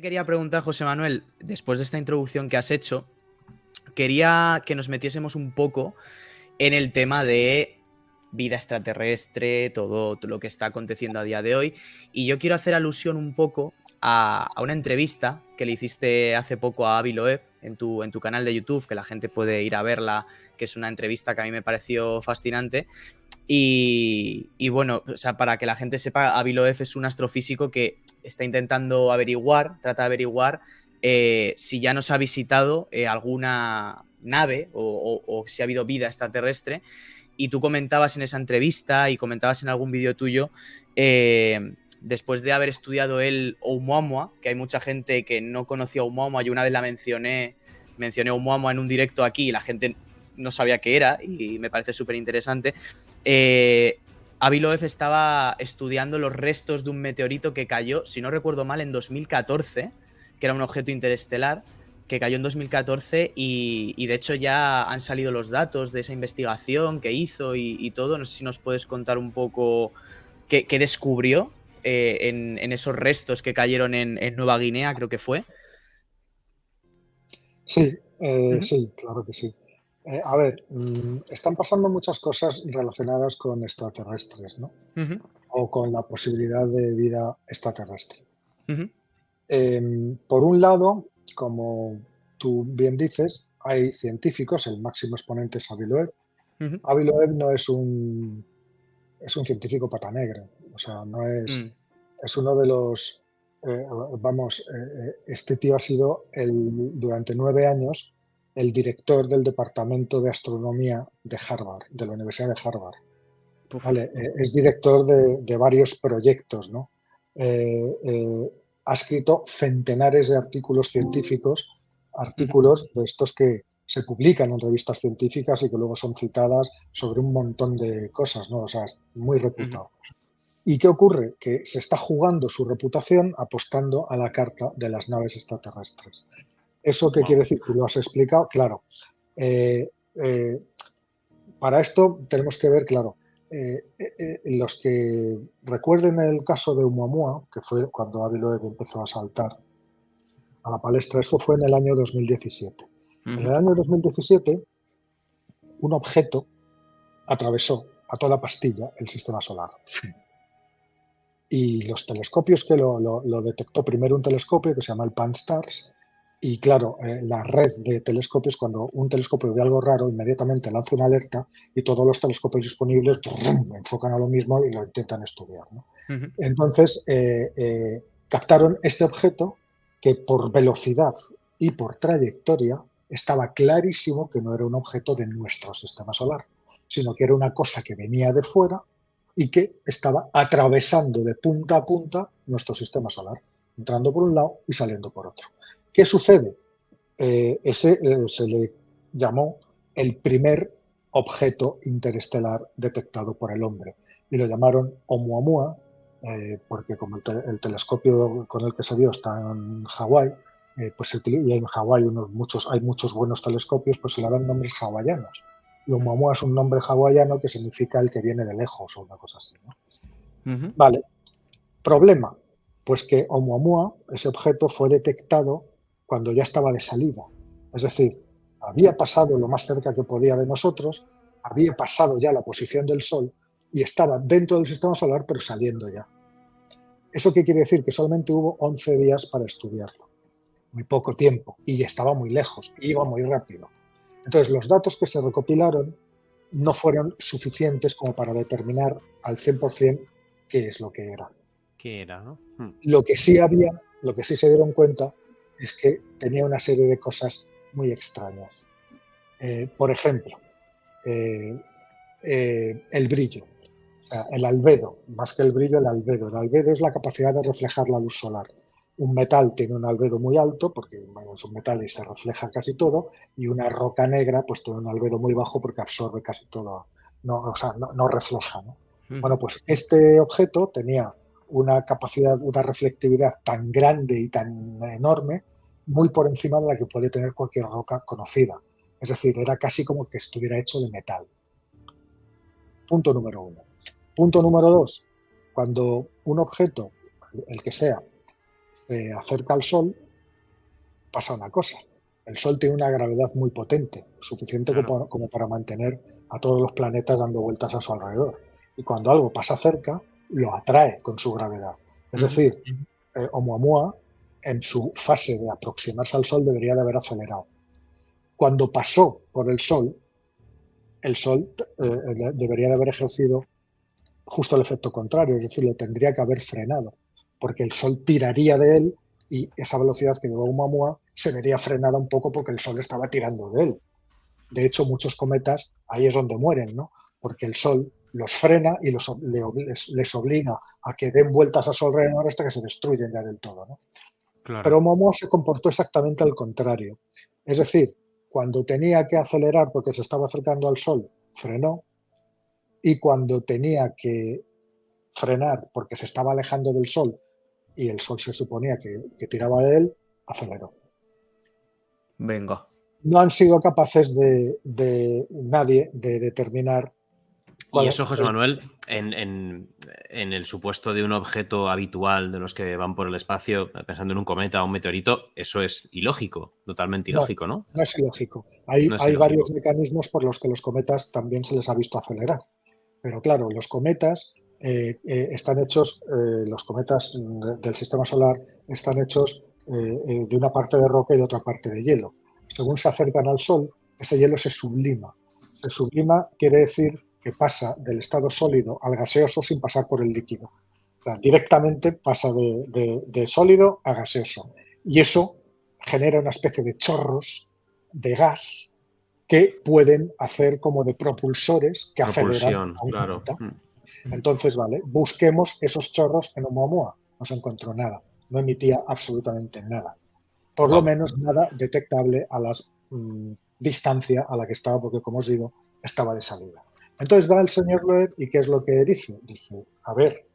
quería preguntar, José Manuel, después de esta introducción que has hecho, quería que nos metiésemos un poco en el tema de vida extraterrestre, todo lo que está aconteciendo a día de hoy. Y yo quiero hacer alusión un poco a una entrevista que le hiciste hace poco a Avi Loeb en tu canal de YouTube, que la gente puede ir a verla, que es una entrevista que a mí me pareció fascinante. Y bueno, o sea, para que la gente sepa, Avi Loeb es un astrofísico que está intentando trata de averiguar si ya nos ha visitado alguna nave o si ha habido vida extraterrestre. Y tú comentabas en esa entrevista y comentabas en algún vídeo tuyo, después de haber estudiado el Oumuamua, que hay mucha gente que no conocía Oumuamua, yo una vez mencioné Oumuamua en un directo aquí y la gente no sabía qué era y me parece súper interesante. Avi Loeb estaba estudiando los restos de un meteorito que cayó, si no recuerdo mal, en 2014, que era un objeto interestelar, que cayó en 2014 y de hecho ya han salido los datos de esa investigación que hizo y todo. No sé si nos puedes contar un poco qué descubrió en esos restos que cayeron en Nueva Guinea, creo que fue. Sí, Uh-huh. sí, claro que sí. A ver, están pasando muchas cosas relacionadas con extraterrestres, ¿no? Uh-huh. O con la posibilidad de vida extraterrestre. Uh-huh. Por un lado, como tú bien dices, hay científicos, el máximo exponente es Avi Loeb. Uh-huh. Avi Loeb no es un científico pata negra, o sea, no Mm. es uno de los, este tío ha sido durante 9 años el director del Departamento de Astronomía de Harvard, de la Universidad de Harvard. Uf. Vale, es director de varios proyectos, ¿no? Ha escrito centenares de artículos científicos, Uh-huh. artículos de estos que se publican en revistas científicas y que luego son citadas sobre un montón de cosas, ¿no? O sea, es muy Uh-huh. reputado. ¿Y qué ocurre? Que se está jugando su reputación apostando a la carta de las naves extraterrestres. ¿Eso qué Wow. quiere decir? Tú lo has explicado, claro. Eh, eh, para esto tenemos que ver, claro, los que recuerden el caso de Oumuamua, que fue cuando Avi Loeb empezó a saltar a la palestra, esto fue en el año 2017. En Uh-huh. el año 2017, un objeto atravesó a toda pastilla el sistema solar. Y los telescopios que lo detectó, primero un telescopio que se llama el Pan-STARRS, y claro, la red de telescopios, cuando un telescopio ve algo raro, inmediatamente lanza una alerta y todos los telescopios disponibles enfocan a lo mismo y lo intentan estudiar, ¿no? Uh-huh. Entonces, captaron este objeto que por velocidad y por trayectoria estaba clarísimo que no era un objeto de nuestro sistema solar, sino que era una cosa que venía de fuera y que estaba atravesando de punta a punta nuestro sistema solar, entrando por un lado y saliendo por otro. ¿Qué sucede? Se le llamó el primer objeto interestelar detectado por el hombre y lo llamaron Oumuamua, porque como el telescopio con el que se vio está en Hawái, y en Hawái hay muchos buenos telescopios, pues se le dan nombres hawaianos. Y Oumuamua es un nombre hawaiano que significa el que viene de lejos o una cosa así, ¿no? Uh-huh. Vale, problema, pues que Oumuamua, ese objeto, fue detectado cuando ya estaba de salida. Es decir, había pasado lo más cerca que podía de nosotros, había pasado ya la posición del Sol y estaba dentro del sistema solar, pero saliendo ya. ¿Eso qué quiere decir? Que solamente hubo 11 días para estudiarlo. Muy poco tiempo y estaba muy lejos, iba muy rápido. Entonces, los datos que se recopilaron no fueron suficientes como para determinar al 100% qué es lo que era. ¿Qué era, no? Lo que sí se dieron cuenta es que tenía una serie de cosas muy extrañas. Por ejemplo, eh, el brillo, o sea, el albedo, más que el brillo, el albedo. El albedo es la capacidad de reflejar la luz solar. Un metal tiene un albedo muy alto porque bueno, es un metal y se refleja casi todo, y una roca negra pues tiene un albedo muy bajo porque absorbe casi todo, no, o sea, no refleja, ¿no? Uh-huh. Bueno, pues este objeto tenía una capacidad, una reflectividad tan grande y tan enorme, muy por encima de la que puede tener cualquier roca conocida. Es decir, era casi como que estuviera hecho de metal. Punto número uno. Punto número dos. Cuando un objeto, el que sea, se acerca al Sol, pasa una cosa. El Sol tiene una gravedad muy potente, suficiente como para mantener a todos los planetas dando vueltas a su alrededor. Y cuando algo pasa cerca, lo atrae con su gravedad. Es decir, Oumuamua, en su fase de aproximarse al Sol, debería de haber acelerado. Cuando pasó por el Sol debería de haber ejercido justo el efecto contrario, es decir, lo tendría que haber frenado, porque el Sol tiraría de él y esa velocidad que llevó Oumuamua se vería frenada un poco porque el Sol estaba tirando de él. De hecho, muchos cometas ahí es donde mueren, ¿no? Porque el Sol los frena y les obliga a que den vueltas a su alrededor hasta que se destruyen ya del todo, ¿no? Claro. Pero Oumuamua se comportó exactamente al contrario. Es decir, cuando tenía que acelerar porque se estaba acercando al Sol, frenó, y cuando tenía que frenar porque se estaba alejando del Sol y el Sol se suponía que tiraba de él, aceleró. Venga. No han sido capaces nadie de determinar y eso, José Manuel, en el supuesto de un objeto habitual de los que van por el espacio, pensando en un cometa o un meteorito, eso es ilógico, totalmente ilógico, ¿no? No es ilógico. Hay varios mecanismos por los que los cometas también se les ha visto acelerar. Pero claro, los cometas están hechos, los cometas del sistema solar están hechos de una parte de roca y de otra parte de hielo. Según se acercan al Sol, ese hielo se sublima. Se sublima quiere decir que pasa del estado sólido al gaseoso sin pasar por el líquido. O sea, directamente pasa de sólido a gaseoso. Y eso genera una especie de chorros de gas que pueden hacer como de propulsores que aceleran a un cometa. Entonces, vale, busquemos esos chorros en Oumuamua. No se encontró nada, no emitía absolutamente nada. Por lo menos nada detectable a la distancia a la que estaba, porque como os digo, estaba de salida. Entonces va el señor Loeb y ¿qué es lo que dice? Dice, a ver,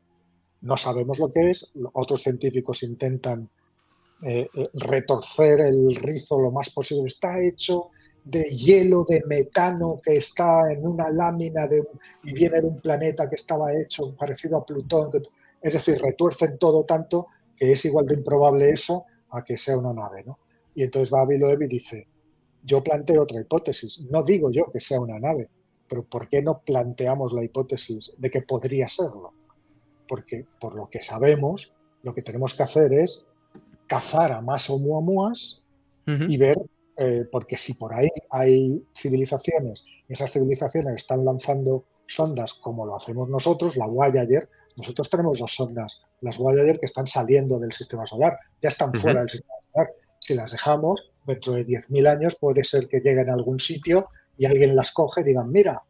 no sabemos lo que es, otros científicos intentan retorcer el rizo lo más posible. Está hecho de hielo de metano que está en una lámina y viene de un planeta que estaba hecho parecido a Plutón. Es decir, retuercen todo tanto que es igual de improbable eso a que sea una nave, ¿no? Y entonces va Avi Loeb y dice, yo planteo otra hipótesis. No digo yo que sea una nave, pero ¿por qué no planteamos la hipótesis de que podría serlo? Porque por lo que sabemos, lo que tenemos que hacer es cazar a más Oumuamuas y ver, porque si por ahí hay civilizaciones, y esas civilizaciones están lanzando sondas como lo hacemos nosotros, la Voyager, nosotros tenemos dos sondas, las Voyager que están saliendo del sistema solar, ya están fuera del sistema solar. Si las dejamos, dentro de 10.000 años puede ser que lleguen a algún sitio y alguien las coge y digan, mira,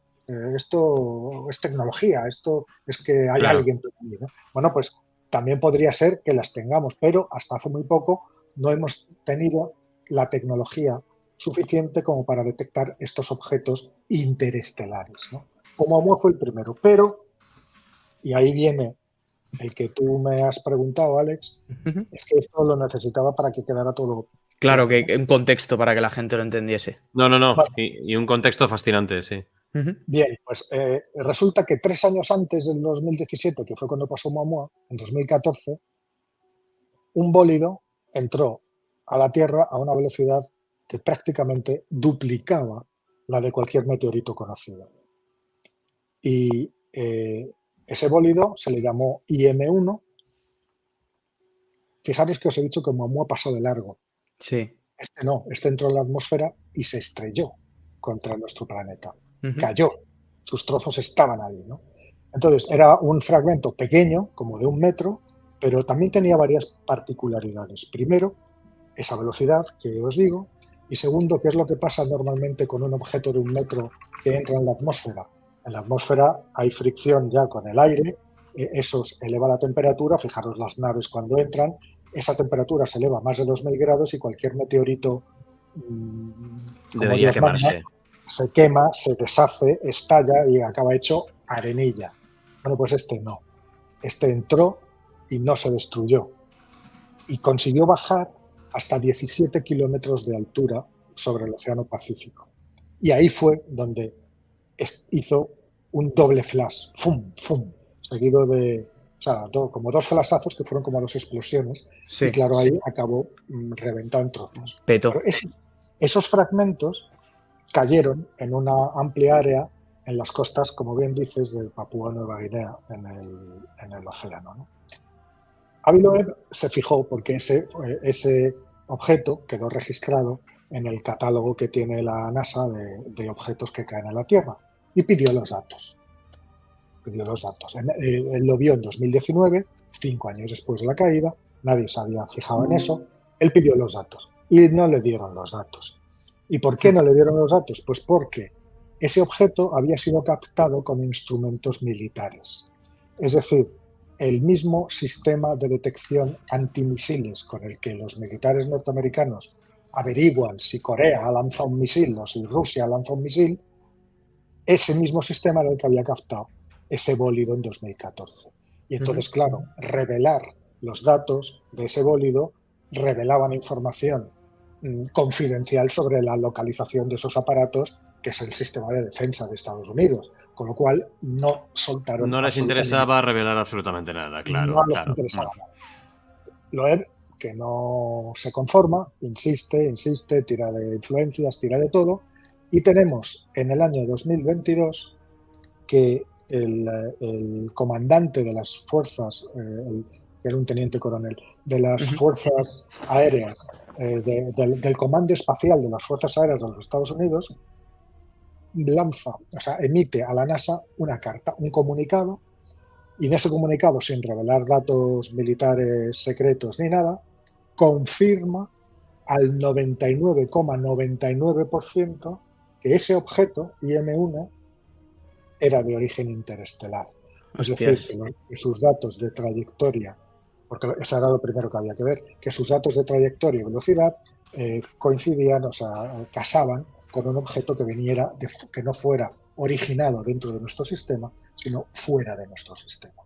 esto es tecnología, esto es que hay alguien por ahí, ¿no? Bueno, pues también podría ser que las tengamos, pero hasta hace muy poco no hemos tenido la tecnología suficiente como para detectar estos objetos interestelares, ¿no? Oumuamua fue el primero, pero, y ahí viene el que tú me has preguntado, Alex, es que esto lo necesitaba para que quedara todo. Claro, que un contexto para que la gente lo entendiese. No. Vale. Y un contexto fascinante, sí. Bien, pues resulta que 3 años antes del 2017, que fue cuando pasó Oumuamua, en 2014, un bólido entró a la Tierra a una velocidad que prácticamente duplicaba la de cualquier meteorito conocido. Y ese bólido se le llamó IM-1. Fijaros que os he dicho que Oumuamua pasó de largo. Sí. Este no, este entró en la atmósfera y se estrelló contra nuestro planeta. Cayó, sus trozos estaban ahí, ¿no? Entonces, era un fragmento pequeño, como de 1 metro, pero también tenía varias particularidades. Primero, esa velocidad que os digo, y segundo, ¿qué es lo que pasa normalmente con un objeto de 1 metro que entra en la atmósfera? En la atmósfera hay fricción ya con el aire, eso eleva la temperatura, fijaros las naves cuando entran, esa temperatura se eleva a más de 2000 grados y cualquier meteorito, como Dios manda, se quema, se deshace, estalla y acaba hecho arenilla. Bueno, pues este no. Este entró y no se destruyó. Y consiguió bajar hasta 17 kilómetros de altura sobre el Océano Pacífico. Y ahí fue donde hizo un doble flash, ¡fum, fum!, seguido de O sea, como dos flasazos que fueron como dos explosiones. Sí. Y claro, ahí acabó reventado en trozos. Peto. Pero esos fragmentos cayeron en una amplia área en las costas, como bien dices, de Papúa Nueva Guinea, en el océano, ¿no? Avi Loeb se fijó porque ese objeto quedó registrado en el catálogo que tiene la NASA de objetos que caen a la Tierra y pidió los datos. Él lo vio en 2019, 5 años después de la caída, nadie se había fijado en eso, él pidió los datos y no le dieron los datos. ¿Y por qué no le dieron los datos? Pues porque ese objeto había sido captado con instrumentos militares. Es decir, el mismo sistema de detección antimisiles con el que los militares norteamericanos averiguan si Corea ha lanzado un misil o si Rusia ha lanzado un misil, ese mismo sistema era el que había captado ese bólido en 2014. Y entonces, claro, revelar los datos de ese bólido revelaban información confidencial sobre la localización de esos aparatos, que es el sistema de defensa de Estados Unidos, con lo cual no soltaron. No les interesaba revelar absolutamente nada, claro. No les interesaba nada. Loeb, que no se conforma, insiste, tira de influencias, tira de todo, y tenemos en el año 2022 que el comandante de las fuerzas, que era un teniente coronel, de las fuerzas aéreas, del Comando Espacial de las Fuerzas Aéreas de los Estados Unidos, emite a la NASA una carta, un comunicado, y en ese comunicado, sin revelar datos militares secretos ni nada, confirma al 99,99% que ese objeto, IM-1, era de origen interestelar. Hostias. Es decir, que sus datos de trayectoria, porque eso era lo primero que había que ver, que sus datos de trayectoria y velocidad coincidían, o sea, casaban con un objeto que no fuera originado dentro de nuestro sistema, sino fuera de nuestro sistema.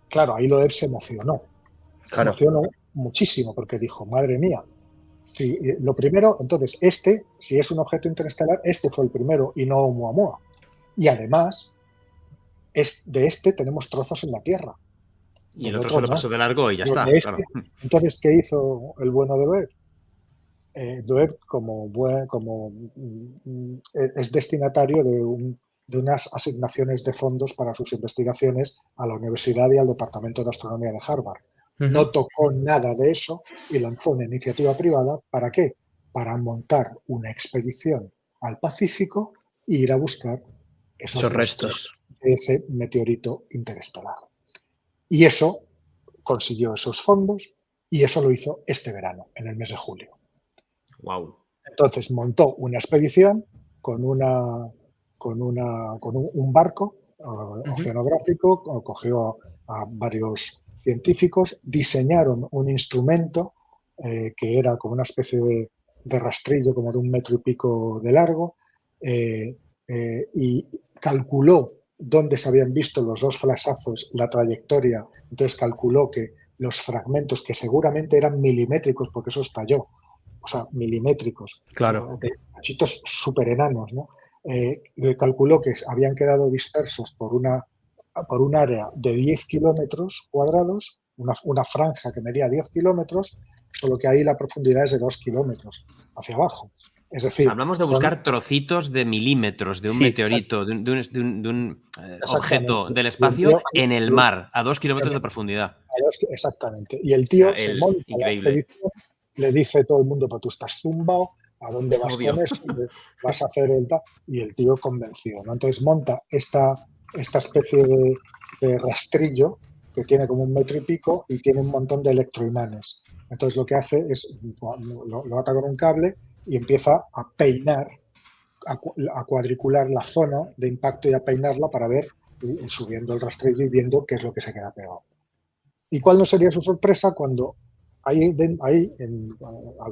Claro, ahí Loeb se emocionó. Se emocionó muchísimo porque dijo, madre mía, si, lo primero, entonces, si es un objeto interestelar, fue el primero y no Oumuamua. Y además, de tenemos trozos en la Tierra. Y el otro se lo pasó de largo y ya está. Claro. Entonces, ¿qué hizo el bueno de Loeb? Loeb, es destinatario de unas asignaciones de fondos para sus investigaciones a la Universidad y al Departamento de Astronomía de Harvard. No tocó nada de eso y lanzó una iniciativa privada. ¿Para qué? Para montar una expedición al Pacífico e ir a buscar esos restos de ese meteorito interestelar. Y eso consiguió esos fondos y eso lo hizo este verano, en el mes de julio. Wow. Entonces montó una expedición con un barco oceanográfico, cogió a varios científicos, diseñaron un instrumento que era como una especie de rastrillo, como de 1,5 metros de largo, y calculó dónde se habían visto los dos flasazos, la trayectoria. Entonces calculó que los fragmentos, que seguramente eran milimétricos, porque eso estalló, o sea, milimétricos, claro, de cachitos súper enanos, ¿no? Calculó que habían quedado dispersos por un área de 10 kilómetros cuadrados, una franja que medía 10 kilómetros, solo que ahí la profundidad es de 2 kilómetros hacia abajo. Es decir, hablamos de buscar trocitos de milímetros de un meteorito, de un objeto del espacio en el mar, a 2 kilómetros de profundidad. Exactamente. Y el tío se monta la expedición, le dice a todo el mundo, pero tú estás zumbao, ¿a dónde vas con eso? Vas a hacer el tal. Y el tío convenció, ¿no? Entonces monta esta especie de rastrillo que tiene como 1,5 metros y tiene un montón de electroimanes. Entonces lo que hace es, lo ata con un cable y empieza a peinar, a cuadricular la zona de impacto y a peinarla para ver, subiendo el rastrillo y viendo qué es lo que se queda pegado. ¿Y cuál no sería su sorpresa cuando al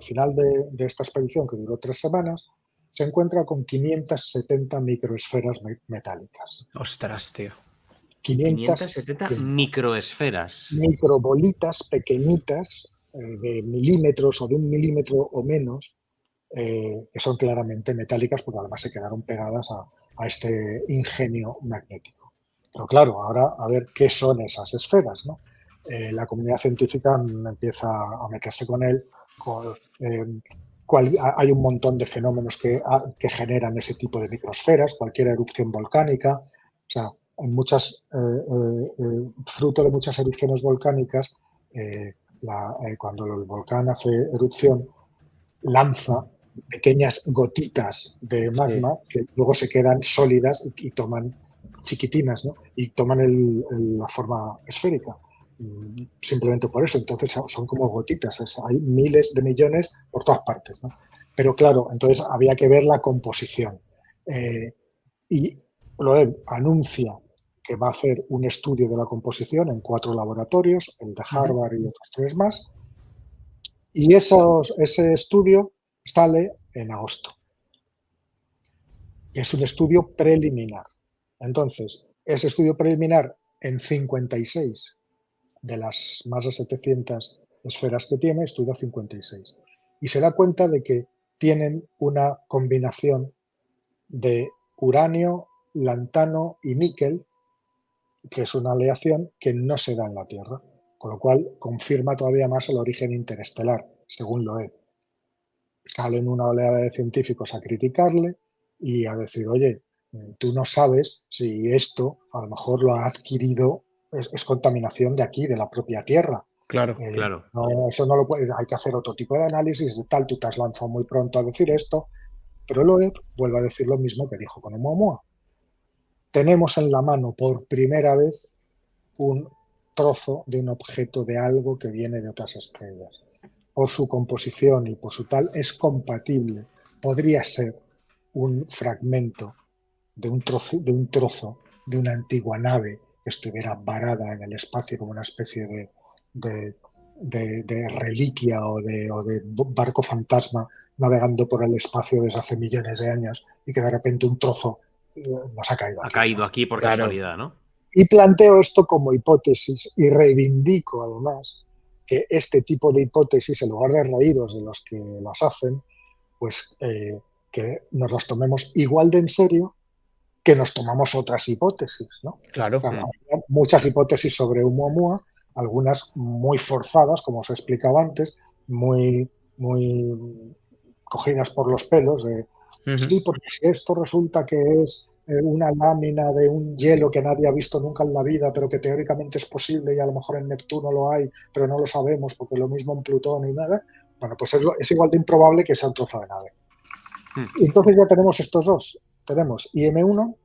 final de esta expedición, que duró 3 semanas, se encuentra con 570 microesferas metálicas? Ostras, tío. 570 microesferas. Microbolitas pequeñitas, de milímetros o de 1 milímetro o menos, que son claramente metálicas porque además se quedaron pegadas a este ingenio magnético. Pero claro, ahora a ver qué son esas esferas, ¿no? La comunidad científica empieza a meterse con él. Hay un montón de fenómenos que generan ese tipo de microsferas, cualquier erupción volcánica. O sea, en muchas, fruto de muchas erupciones volcánicas, cuando el volcán hace erupción, lanza pequeñas gotitas de magma que luego se quedan sólidas y toman chiquitinas, ¿no? Y toman la forma esférica. Simplemente por eso. Entonces son como gotitas. Hay miles de millones por todas partes, ¿no? Pero claro, entonces había que ver la composición. Y Loeb anuncia que va a hacer un estudio de la composición en 4 laboratorios, el de Harvard y otros 3 más. Y ese estudio sale en agosto. Es un estudio preliminar. Entonces, ese estudio preliminar en 56 de las más de 700 esferas que tiene, estudia 56. Y se da cuenta de que tienen una combinación de uranio, lantano y níquel, que es una aleación que no se da en la Tierra, con lo cual confirma todavía más el origen interestelar, según Loeb. Salen una oleada de científicos a criticarle y a decir, oye, tú no sabes si esto a lo mejor lo ha adquirido, es contaminación de aquí, de la propia Tierra. Claro. No, eso no lo puede, hay que hacer otro tipo de análisis y tal. Tú te has lanzado muy pronto a decir esto, pero Loeb vuelve a decir lo mismo que dijo con Oumuamua. Tenemos en la mano por primera vez un trozo de un objeto, de algo que viene de otras estrellas. Por su composición y por su tal, es compatible. Podría ser un fragmento de un trozo de una antigua nave que estuviera varada en el espacio como una especie de reliquia o de barco fantasma navegando por el espacio desde hace millones de años y que de repente un trozo nos ha caído aquí. Ha caído aquí por casualidad, ¿no? Y planteo esto como hipótesis y reivindico además que este tipo de hipótesis, en lugar de reíros de los que las hacen, pues que nos las tomemos igual de en serio que nos tomamos otras hipótesis, ¿no? Claro. O sea, hay muchas hipótesis sobre Oumuamua, algunas muy forzadas, como os he explicado antes, muy cogidas por los pelos. Sí, porque si esto resulta que es una lámina de un hielo que nadie ha visto nunca en la vida, pero que teóricamente es posible y a lo mejor en Neptuno lo hay, pero no lo sabemos porque lo mismo en Plutón y nada, bueno, pues es igual de improbable que sea un trozo de nave. Y entonces ya tenemos estos dos. Tenemos IM1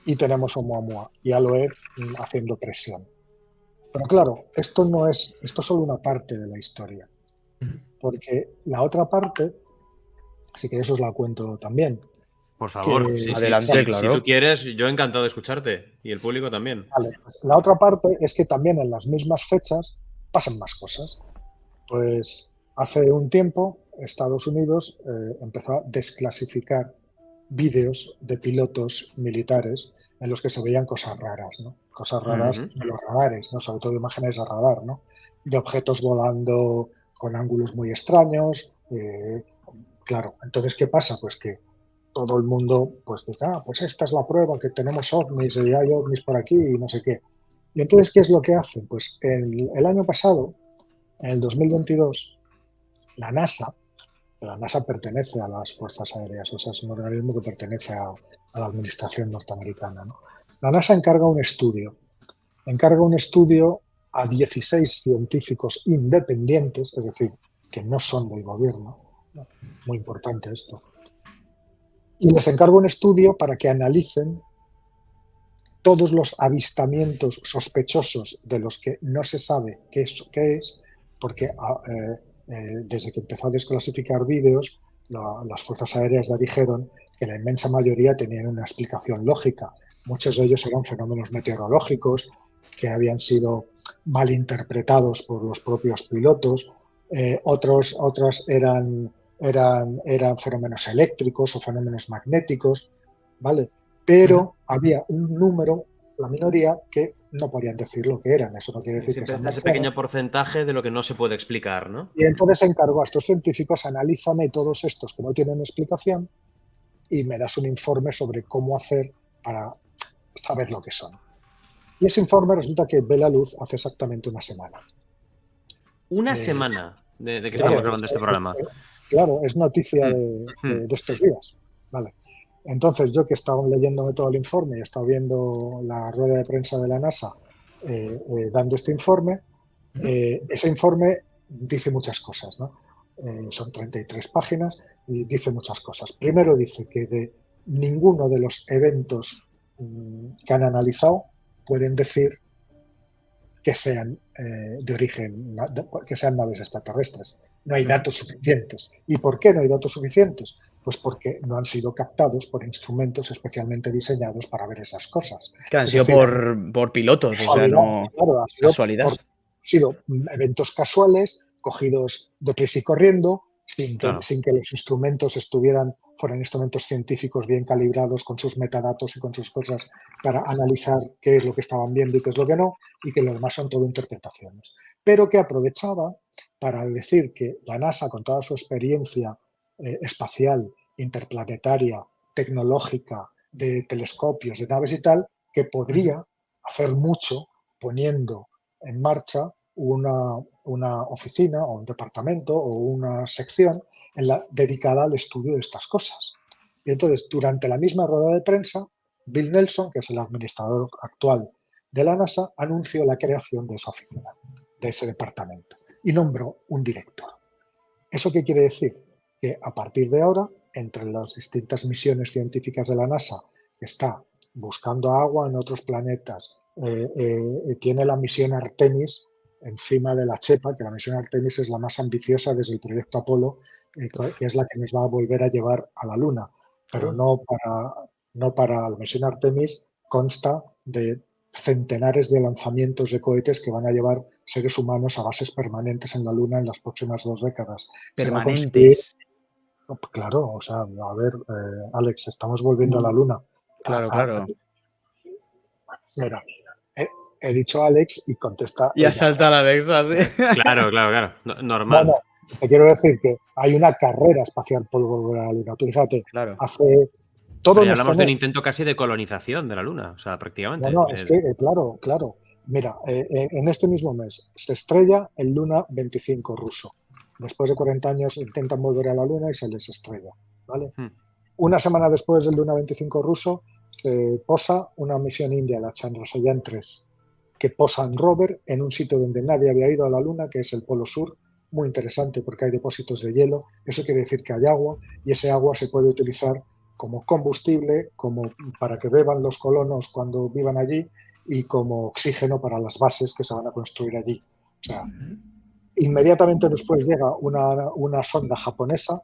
y tenemos Oumuamua y Loeb haciendo presión. Pero claro, esto es solo una parte de la historia. Porque la otra parte, si queréis os la cuento también. Por favor, sí, adelante, claro. Si tú quieres, yo encantado de escucharte. Y el público también. Vale, pues la otra parte es que también en las mismas fechas pasan más cosas. Pues hace un tiempo Estados Unidos empezó a desclasificar vídeos de pilotos militares en los que se veían cosas raras, ¿no? Cosas raras de los radares, ¿no? Sobre todo imágenes de radar, ¿no? De objetos volando con ángulos muy extraños. Claro, entonces, ¿qué pasa? Pues que todo el mundo pues dice, pues esta es la prueba, que tenemos ovnis y hay ovnis por aquí y no sé qué. Y entonces, ¿qué es lo que hacen? Pues el año pasado, en el 2022, la NASA pertenece a las Fuerzas Aéreas, o sea, es un organismo que pertenece a la administración norteamericana, ¿no? La NASA encarga un estudio a 16 científicos independientes, es decir, que no son del gobierno, ¿no? Muy importante esto, y les encargo un estudio para que analicen todos los avistamientos sospechosos de los que no se sabe qué es, porque desde que empezó a desclasificar vídeos, las fuerzas aéreas ya dijeron que la inmensa mayoría tenían una explicación lógica. Muchos de ellos eran fenómenos meteorológicos que habían sido mal interpretados por los propios pilotos, otros eran fenómenos eléctricos o fenómenos magnéticos, ¿vale? Pero había un número, la minoría, que no podían decir lo que eran. Eso no quiere decir siempre que sean ese pequeño porcentaje de lo que no se puede explicar, ¿no? Y entonces encargo a estos científicos, analízame todos estos que no tienen explicación y me das un informe sobre cómo hacer para saber lo que son. Y ese informe resulta que ve la luz hace exactamente una semana. Una semana de que Claro, estamos grabando este programa. Claro, es noticia de estos días. Vale. Entonces, yo que he estado leyéndome todo el informe y he estado viendo la rueda de prensa de la NASA dando este informe, ese informe dice muchas cosas, ¿no? Son 33 páginas y dice muchas cosas. Primero dice que de ninguno de los eventos que han analizado pueden decir que sean de origen, que sean naves extraterrestres. No hay datos suficientes. ¿Y por qué no hay datos suficientes? Pues porque no han sido captados por instrumentos especialmente diseñados para ver esas cosas. Que han sido por pilotos, o sea, no claro, casualidad. Han sido eventos casuales, cogidos deprisa y corriendo, sin que los instrumentos fueran instrumentos científicos bien calibrados con sus metadatos y con sus cosas para analizar qué es lo que estaban viendo y qué es lo que no, y que lo demás son todo interpretaciones. Pero que aprovechaba para decir que la NASA, con toda su experiencia espacial, interplanetaria, tecnológica, de telescopios, de naves y tal, que podría hacer mucho poniendo en marcha una oficina o un departamento o una sección dedicada al estudio de estas cosas. Y entonces, durante la misma rueda de prensa, Bill Nelson, que es el administrador actual de la NASA, anunció la creación de esa oficina, de ese departamento, y nombró un director. ¿Eso qué quiere decir? Que a partir de ahora, entre las distintas misiones científicas de la NASA, que está buscando agua en otros planetas, tiene la misión Artemis encima de la chepa, que la misión Artemis es la más ambiciosa desde el proyecto Apolo, que es la que nos va a volver a llevar a la Luna. Pero no para la misión Artemis consta de centenares de lanzamientos de cohetes que van a llevar seres humanos a bases permanentes en la Luna en las próximas 2 décadas. Permanentes. Claro, o sea, a ver, Alex, estamos volviendo a la Luna. Claro. Mira, he dicho Alex y contesta. Ya salta la Alexa, sí. Claro. Normal. No, te quiero decir que hay una carrera espacial por volver a la Luna. Tú fíjate, hace todo. Pero ya hablamos de un intento casi de colonización de la Luna, o sea, prácticamente. No, es que, claro. Mira, en este mismo mes se estrella el Luna 25 ruso. Después de 40 años intentan volver a la Luna y se les estrella, ¿vale? Una semana después del Luna 25 ruso se posa una misión india, la Chandrayaan 3, que posa en rover en un sitio donde nadie había ido a la Luna, que es el Polo Sur. Muy interesante porque hay depósitos de hielo. Eso quiere decir que hay agua y ese agua se puede utilizar como combustible, como para que beban los colonos cuando vivan allí y como oxígeno para las bases que se van a construir allí. O sea, inmediatamente después llega una sonda japonesa,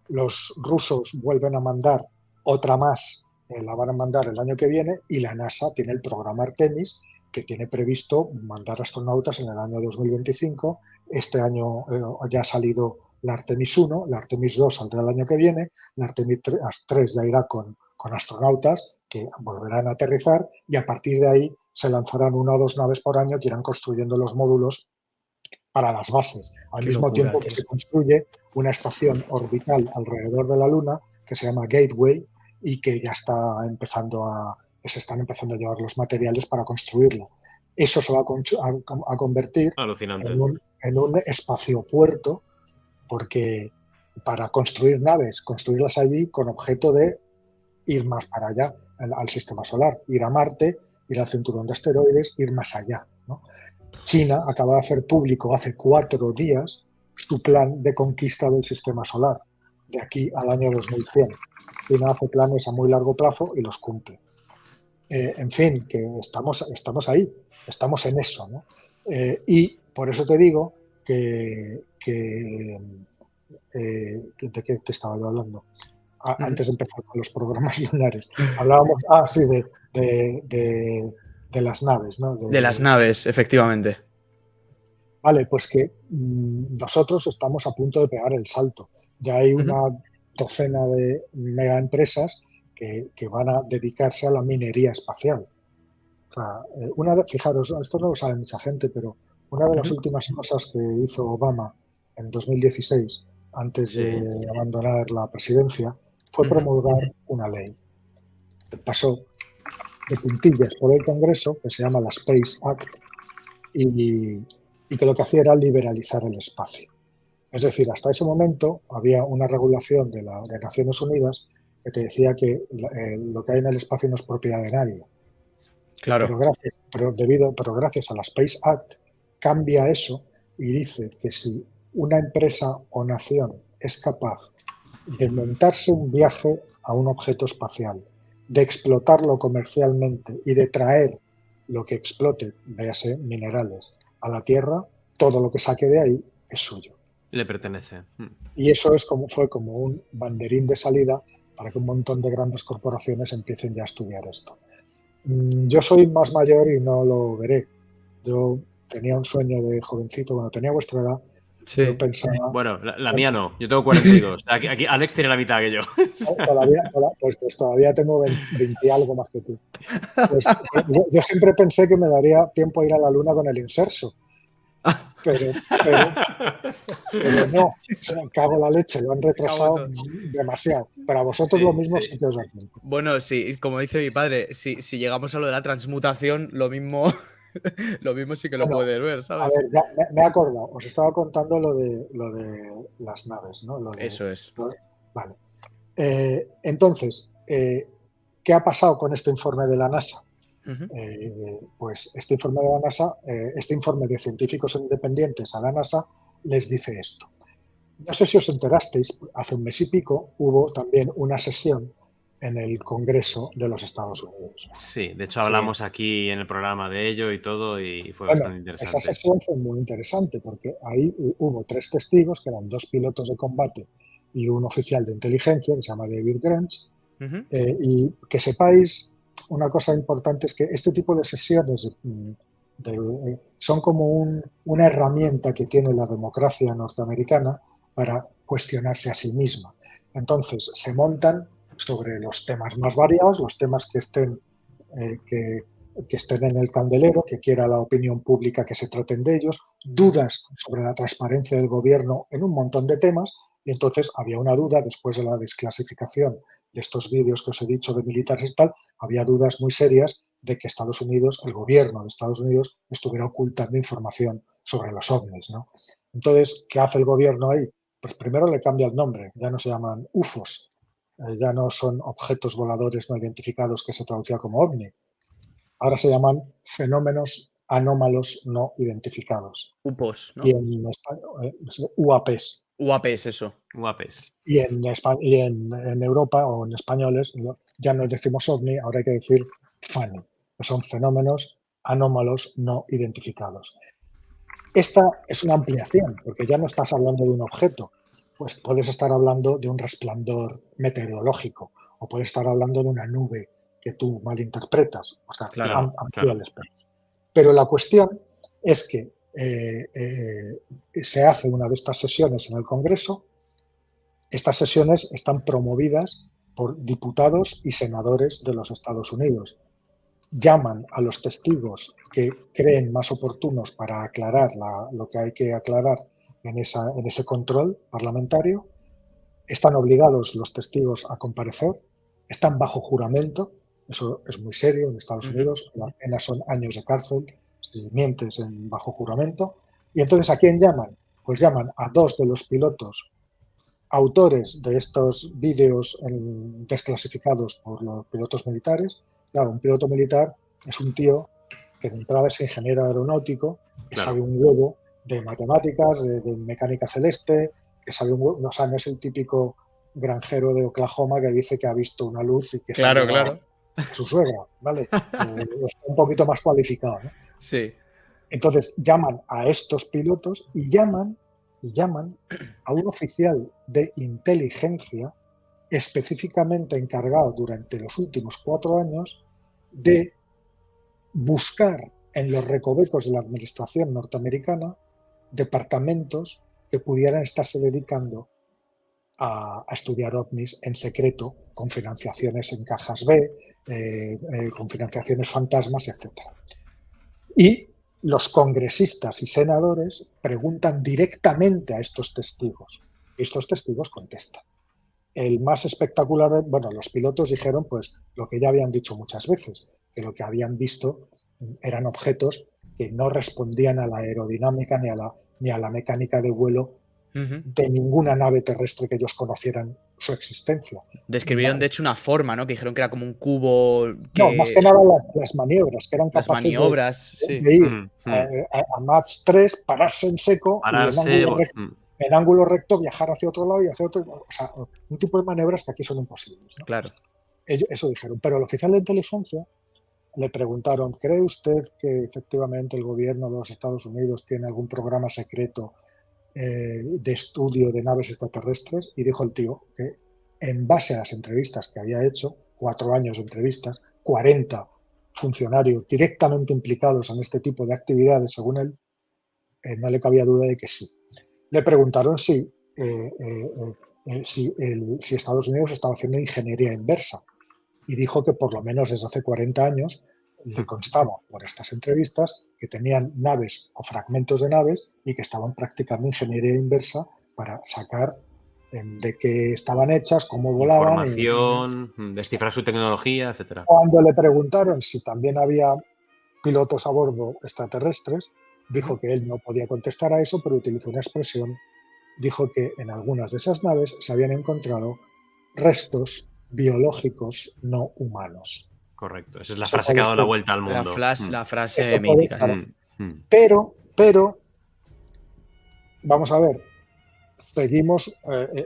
los rusos vuelven a mandar otra más, la van a mandar el año que viene, y la NASA tiene el programa Artemis, que tiene previsto mandar astronautas en el año 2025. Este año ya ha salido la Artemis 1, la Artemis 2 saldrá el año que viene, la Artemis 3 ya irá con astronautas que volverán a aterrizar y a partir de ahí se lanzarán 1 o 2 naves por año que irán construyendo los módulos para las bases, al mismo tiempo que se construye una estación orbital alrededor de la Luna que se llama Gateway y que ya se están empezando a llevar los materiales para construirlo. Eso se va a convertir en un espaciopuerto, porque para construir naves, construirlas allí con objeto de ir más para allá al sistema solar, ir a Marte, ir al cinturón de asteroides, ir más allá, ¿no? China acaba de hacer público hace 4 días su plan de conquista del sistema solar, de aquí al año 2100. China hace planes a muy largo plazo y los cumple. En fin, que estamos ahí, estamos en eso, ¿no? Y por eso te digo ¿de qué te estaba yo hablando? Antes de empezar con los programas lunares. Hablábamos, de las naves, ¿no? De las naves, efectivamente. Vale, pues que nosotros estamos a punto de pegar el salto. Ya hay una docena de megaempresas que van a dedicarse a la minería espacial. O sea, fijaros, esto no lo sabe mucha gente, pero una de las últimas cosas que hizo Obama en 2016, antes de abandonar la presidencia, fue promulgar una ley. Pasó de puntillas por el Congreso, que se llama la Space Act, y que lo que hacía era liberalizar el espacio. Es decir, hasta ese momento había una regulación de Naciones Unidas que te decía que lo que hay en el espacio no es propiedad de nadie. Claro. Pero gracias a la Space Act cambia eso y dice que si una empresa o nación es capaz de montarse un viaje a un objeto espacial, de explotarlo comercialmente y de traer lo que explote, véase minerales, a la Tierra, todo lo que saque de ahí es suyo. Le pertenece. Y eso fue como un banderín de salida para que un montón de grandes corporaciones empiecen ya a estudiar esto. Yo soy más mayor y no lo veré. Yo tenía un sueño de jovencito, cuando tenía vuestra edad, Sí. yo pensaba... Bueno, la mía no, yo tengo 42. Aquí Alex tiene la mitad que yo. Pues todavía tengo 20 y algo más que tú. Pues, yo siempre pensé que me daría tiempo a ir a la luna con el Inserso. Pero no, me cago en la leche, lo han retrasado demasiado. Pero a vosotros lo mismo sí que os admito. Bueno, sí, como dice mi padre, si llegamos a lo de la transmutación, lo mismo sí que lo puedes ver, ¿sabes? A ver, ya me he acordado, os estaba contando lo de las naves, ¿no? Eso es. Vale. Entonces, ¿qué ha pasado con este informe de la NASA? Pues este informe de la NASA, este informe de científicos independientes a la NASA les dice esto. No sé si os enterasteis, hace un mes y pico hubo también una sesión en el Congreso de los Estados Unidos. Sí, de hecho hablamos aquí en el programa de ello y todo y fue bastante interesante. Esa sesión fue muy interesante porque ahí hubo 3 testigos, que eran 2 pilotos de combate y un oficial de inteligencia que se llama David Gruench. Y que sepáis, una cosa importante es que este tipo de sesiones son como una herramienta que tiene la democracia norteamericana para cuestionarse a sí misma. Entonces, se montan sobre los temas más variados, los temas que estén en el candelero, que quiera la opinión pública que se traten de ellos, dudas sobre la transparencia del gobierno en un montón de temas. Y entonces había una duda, después de la desclasificación de estos vídeos que os he dicho de militares y tal, había dudas muy serias de que Estados Unidos, el gobierno de Estados Unidos, estuviera ocultando información sobre los ovnis, ¿no? Entonces, ¿qué hace el gobierno ahí? Pues primero le cambia el nombre, ya no se llaman UFOs, ya no son objetos voladores no identificados que se traducía como ovni, ahora se llaman fenómenos anómalos no identificados. UPOs, ¿no? Y en español, UAPs. UAPs, eso. UAPs. Y en Europa o en españoles ya no decimos ovni, ahora hay que decir FANI, que son fenómenos anómalos no identificados. Esta es una ampliación, porque ya no estás hablando de un objeto, pues puedes estar hablando de un resplandor meteorológico o puedes estar hablando de una nube que tú malinterpretas. O sea, amplía el espectro. Pero la cuestión es que se hace una de estas sesiones en el Congreso. Estas sesiones están promovidas por diputados y senadores de los Estados Unidos. Llaman a los testigos que creen más oportunos para aclarar lo que hay que aclarar en ese control parlamentario. Están obligados los testigos a comparecer, están bajo juramento, eso es muy serio en Estados Unidos, las penas son años de cárcel si mientes bajo juramento. Y entonces, ¿a quién llaman? Pues llaman a 2 de los pilotos autores de estos vídeos desclasificados por los pilotos militares. Claro, un piloto militar es un tío que de entrada es ingeniero aeronáutico, que sabe un huevo de matemáticas, de mecánica celeste, que sabe un huevo, o sea, no es el típico granjero de Oklahoma que dice que ha visto una luz y que claro. Su suegra, ¿vale? Está un poquito más cualificado, ¿no? Sí. Entonces llaman a estos pilotos y llaman a un oficial de inteligencia específicamente encargado durante los últimos 4 años de buscar en los recovecos de la administración norteamericana departamentos que pudieran estarse dedicando a estudiar ovnis en secreto, con financiaciones en cajas B, con financiaciones fantasmas, etc. Y los congresistas y senadores preguntan directamente a estos testigos. Y estos testigos contestan. El más espectacular, los pilotos dijeron pues lo que ya habían dicho muchas veces, que lo que habían visto eran objetos que no respondían a la aerodinámica ni a la mecánica de vuelo de ninguna nave terrestre que ellos conocieran su existencia. Describieron, de hecho, una forma, ¿no? Que dijeron que era como un cubo No, más que nada las maniobras, que eran Las capaces maniobras, sí. de ir a Mach 3, pararse en seco Pararse, y en ángulo recto viajar hacia otro lado y hacia otro. O sea, un tipo de maniobras que aquí son imposibles, ¿no? Claro. Eso dijeron. Pero el oficial de inteligencia le preguntaron, ¿cree usted que efectivamente el gobierno de los Estados Unidos tiene algún programa secreto de estudio de naves extraterrestres? Y dijo el tío que en base a las entrevistas que había hecho, 4 años de entrevistas, 40 funcionarios directamente implicados en este tipo de actividades, según él, no le cabía duda de que sí. Le preguntaron si Estados Unidos estaba haciendo ingeniería inversa y dijo que por lo menos desde hace 40 años le constaba por estas entrevistas que tenían naves o fragmentos de naves y que estaban practicando ingeniería inversa para sacar de qué estaban hechas, cómo volaban. Información, descifrar su tecnología, etcétera. Cuando le preguntaron si también había pilotos a bordo extraterrestres, dijo que él no podía contestar a eso, pero utilizó una expresión. Dijo que en algunas de esas naves se habían encontrado restos biológicos no humanos. Correcto, esa es la frase que ha dado la vuelta al mundo. La frase mítica. Pero, vamos a ver, seguimos,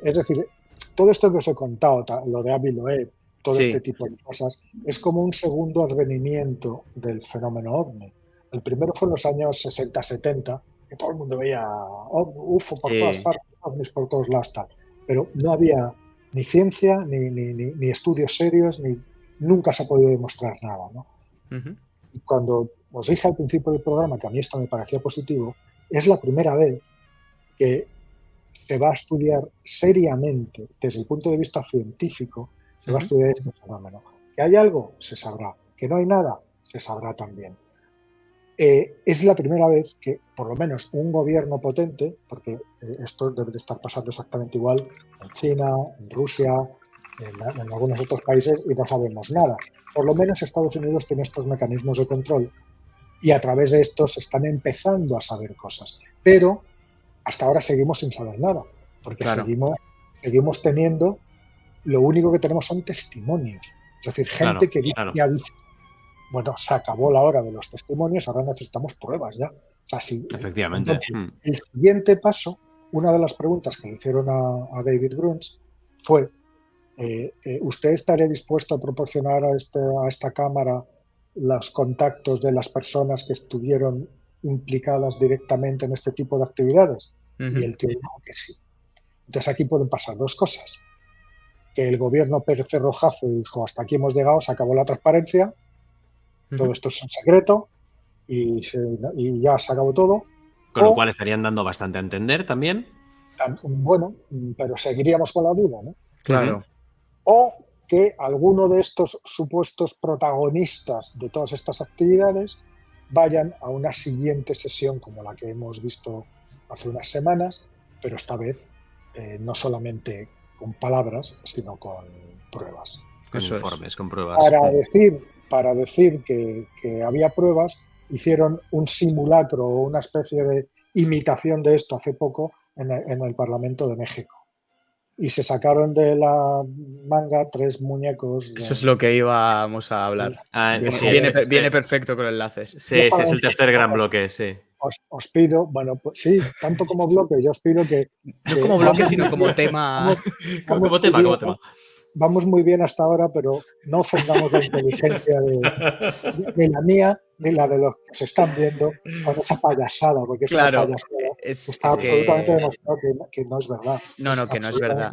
es decir, todo esto que os he contado, lo de Avi Loeb, todo este tipo de cosas, es como un segundo advenimiento del fenómeno OVNI. El primero fue en los años 60-70, que todo el mundo veía UFO por todas partes, OVNIs por todos lados, tal. Pero no había ni ciencia, ni estudios serios, nunca se ha podido demostrar nada, ¿no? Y cuando os dije al principio del programa que a mí esto me parecía positivo, es la primera vez que se va a estudiar seriamente, desde el punto de vista científico, se va a estudiar este fenómeno. Que hay algo, se sabrá. Que no hay nada, se sabrá también. Es la primera vez que, por lo menos, un gobierno potente, porque esto debe de estar pasando exactamente igual en China, en Rusia, en algunos otros países, y no sabemos nada. Por lo menos Estados Unidos tiene estos mecanismos de control y a través de estos se están empezando a saber cosas. Pero hasta ahora seguimos sin saber nada, porque seguimos teniendo, lo único que tenemos son testimonios. Es decir, gente que ha visto. Bueno, se acabó la hora de los testimonios, ahora necesitamos pruebas ya. O sea, efectivamente. Entonces, el siguiente paso, una de las preguntas que le hicieron a David Gruntz fue, ¿usted estaría dispuesto a proporcionar a esta cámara los contactos de las personas que estuvieron implicadas directamente en este tipo de actividades? Y el tío dijo que sí. Entonces aquí pueden pasar dos cosas. Que el gobierno Pérez Rojazo dijo, hasta aquí hemos llegado, se acabó la transparencia, todo esto es un secreto y ya se acabó todo. Con lo cual estarían dando bastante a entender también. Bueno, pero seguiríamos con la duda, ¿no? Claro. O que alguno de estos supuestos protagonistas de todas estas actividades vayan a una siguiente sesión como la que hemos visto hace unas semanas, pero esta vez no solamente con palabras, sino con pruebas. Con informes, con pruebas. Para decir que había pruebas, hicieron un simulacro o una especie de imitación de esto hace poco en el Parlamento de México. Y se sacaron de la manga 3 muñecos. Eso es lo que íbamos a hablar. Viene perfecto con enlaces. Sí, ese es el tercer gran bloque, sí. Os pido, bueno, pues sí, tanto como bloque, yo os pido que... No como bloque, sino como tema. Como tema. Vamos muy bien hasta ahora, pero no ofendamos la inteligencia de la mía ni la de los que se están viendo con esa payasada, porque es una payasada. Está absolutamente demostrado que no es verdad. No, que no es verdad.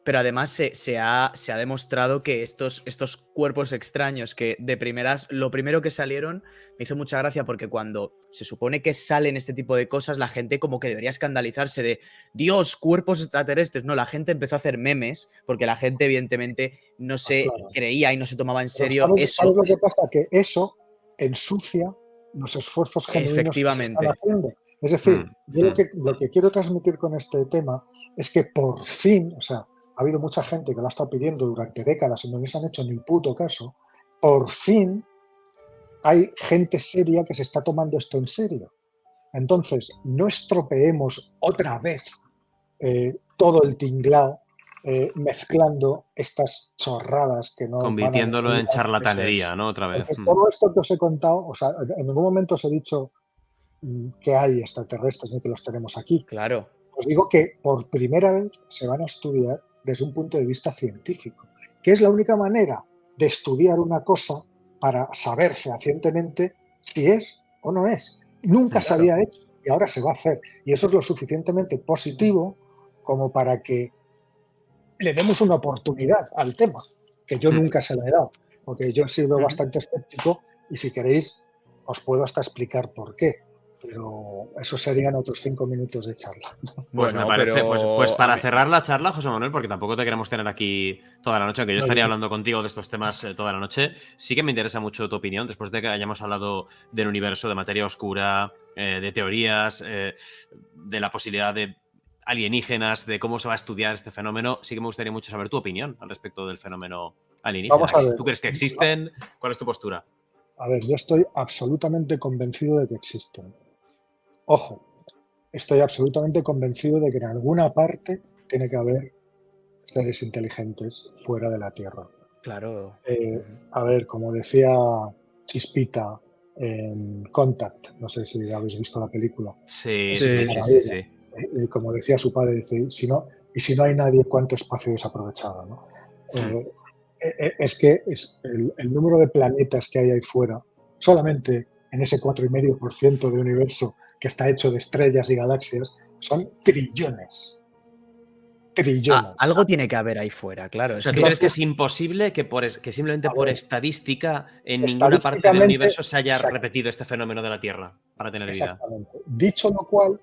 Pero además se ha demostrado que estos cuerpos extraños que de primeras, lo primero que salieron, me hizo mucha gracia porque cuando se supone que salen este tipo de cosas, la gente como que debería escandalizarse de Dios, cuerpos extraterrestres. No, la gente empezó a hacer memes porque la gente evidentemente no se creía y no se tomaba en serio eso. ¿Sabes lo que pasa? Que eso ensucia los esfuerzos genuinos que se están haciendo. Es decir, yo lo que quiero transmitir con este tema es que por fin, o sea, ha habido mucha gente que lo ha estado pidiendo durante décadas y no les han hecho ni puto caso, por fin hay gente seria que se está tomando esto en serio. Entonces, no estropeemos otra vez todo el tinglao mezclando estas chorradas que no van a Convirtiéndolo en charlatanería, ¿no? Otra vez. Porque todo esto que os he contado, o sea, en ningún momento os he dicho que hay extraterrestres ni que los tenemos aquí. Claro. Os digo que por primera vez se van a estudiar desde un punto de vista científico, que es la única manera de estudiar una cosa para saber fehacientemente si es o no es. Nunca se había hecho y ahora se va a hacer. Y eso es lo suficientemente positivo como para que le demos una oportunidad al tema, que yo nunca se la he dado, porque yo he sido bastante escéptico y si queréis os puedo hasta explicar por qué. Pero eso serían otros 5 minutos de charla. Pues me parece, pues para cerrar la charla, José Manuel, porque tampoco te queremos tener aquí toda la noche, aunque yo estaría hablando contigo de estos temas toda la noche, sí que me interesa mucho tu opinión, después de que hayamos hablado del universo, de materia oscura, de teorías, de la posibilidad de alienígenas, de cómo se va a estudiar este fenómeno, sí que me gustaría mucho saber tu opinión al respecto del fenómeno alienígena. Vamos a ver. ¿Tú crees que existen? ¿Cuál es tu postura? A ver, yo estoy absolutamente convencido de que existen. Ojo, estoy absolutamente convencido de que en alguna parte tiene que haber seres inteligentes fuera de la Tierra. Claro. A ver, como decía Chispita en Contact, no sé si habéis visto la película. Sí. Como decía su padre, dice, si no hay nadie, ¿cuánto espacio desaprovechado? ¿No? Es que el número de planetas que hay ahí fuera, solamente en ese 4,5% de universo que está hecho de estrellas y galaxias, son trillones. Algo tiene que haber ahí fuera, claro. O sea, ¿tú crees que es imposible que simplemente por estadística en ninguna parte del universo se haya repetido este fenómeno de la Tierra para tener vida? Exactamente. Dicho lo cual,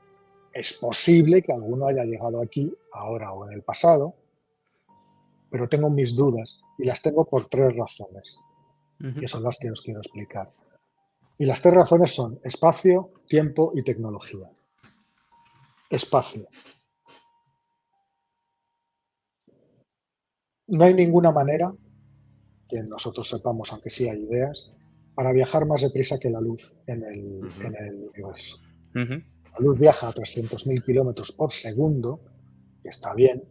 es posible que alguno haya llegado aquí ahora o en el pasado, pero tengo mis dudas y las tengo por 3 razones, que son las que os quiero explicar. Y las 3 razones son espacio, tiempo y tecnología. Espacio. No hay ninguna manera, que nosotros sepamos, aunque sí hay ideas, para viajar más deprisa que la luz en el universo. La luz viaja a 300.000 kilómetros por segundo, que está bien,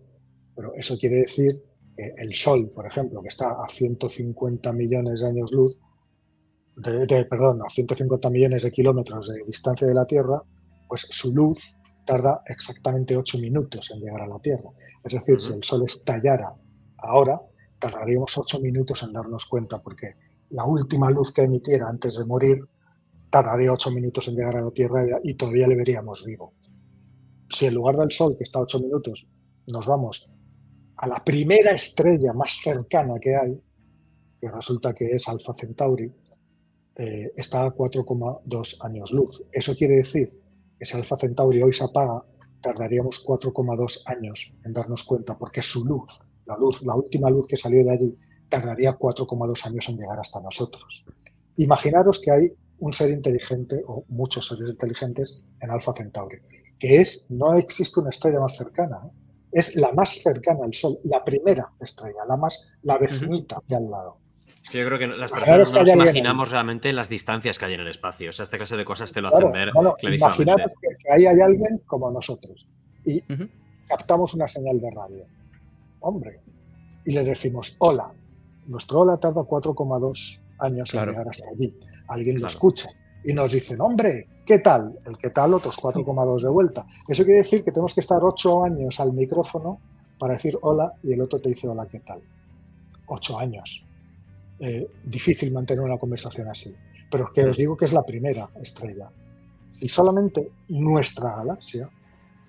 pero eso quiere decir que el Sol, por ejemplo, que está a 150 millones de años luz, a 150 millones de kilómetros de distancia de la Tierra, pues su luz tarda exactamente 8 minutos en llegar a la Tierra. Es decir, si el Sol estallara ahora, tardaríamos 8 minutos en darnos cuenta, porque la última luz que emitiera antes de morir tardaría 8 minutos en llegar a la Tierra y todavía le veríamos vivo. Si en lugar del Sol, que está a 8 minutos, nos vamos a la primera estrella más cercana que hay, que resulta que es Alfa Centauri, está a 4,2 años luz. Eso quiere decir que si Alfa Centauri hoy se apaga, tardaríamos 4,2 años en darnos cuenta, porque su luz, la última luz que salió de allí, tardaría 4,2 años en llegar hasta nosotros. Imaginaros que hay un ser inteligente, o muchos seres inteligentes, en Alfa Centauri, que no existe una estrella más cercana, es la más cercana al Sol, la primera estrella, la vecinita de al lado. Es que yo creo que las personas no nos imaginamos realmente las distancias que hay en el espacio. O sea, esta clase de cosas te lo hacen ver clarísimamente. Imaginaros que ahí hay alguien como nosotros y captamos una señal de radio. Hombre, y le decimos hola. Nuestro hola tarda 4,2 años en llegar hasta allí. Alguien lo escucha y nos dicen, hombre, ¿qué tal? El qué tal, otros 4,2 de vuelta. Eso quiere decir que tenemos que estar 8 años al micrófono para decir hola y el otro te dice hola, ¿qué tal? 8 años. Difícil mantener una conversación así. Pero es que os digo que es la primera estrella. Y solamente nuestra galaxia,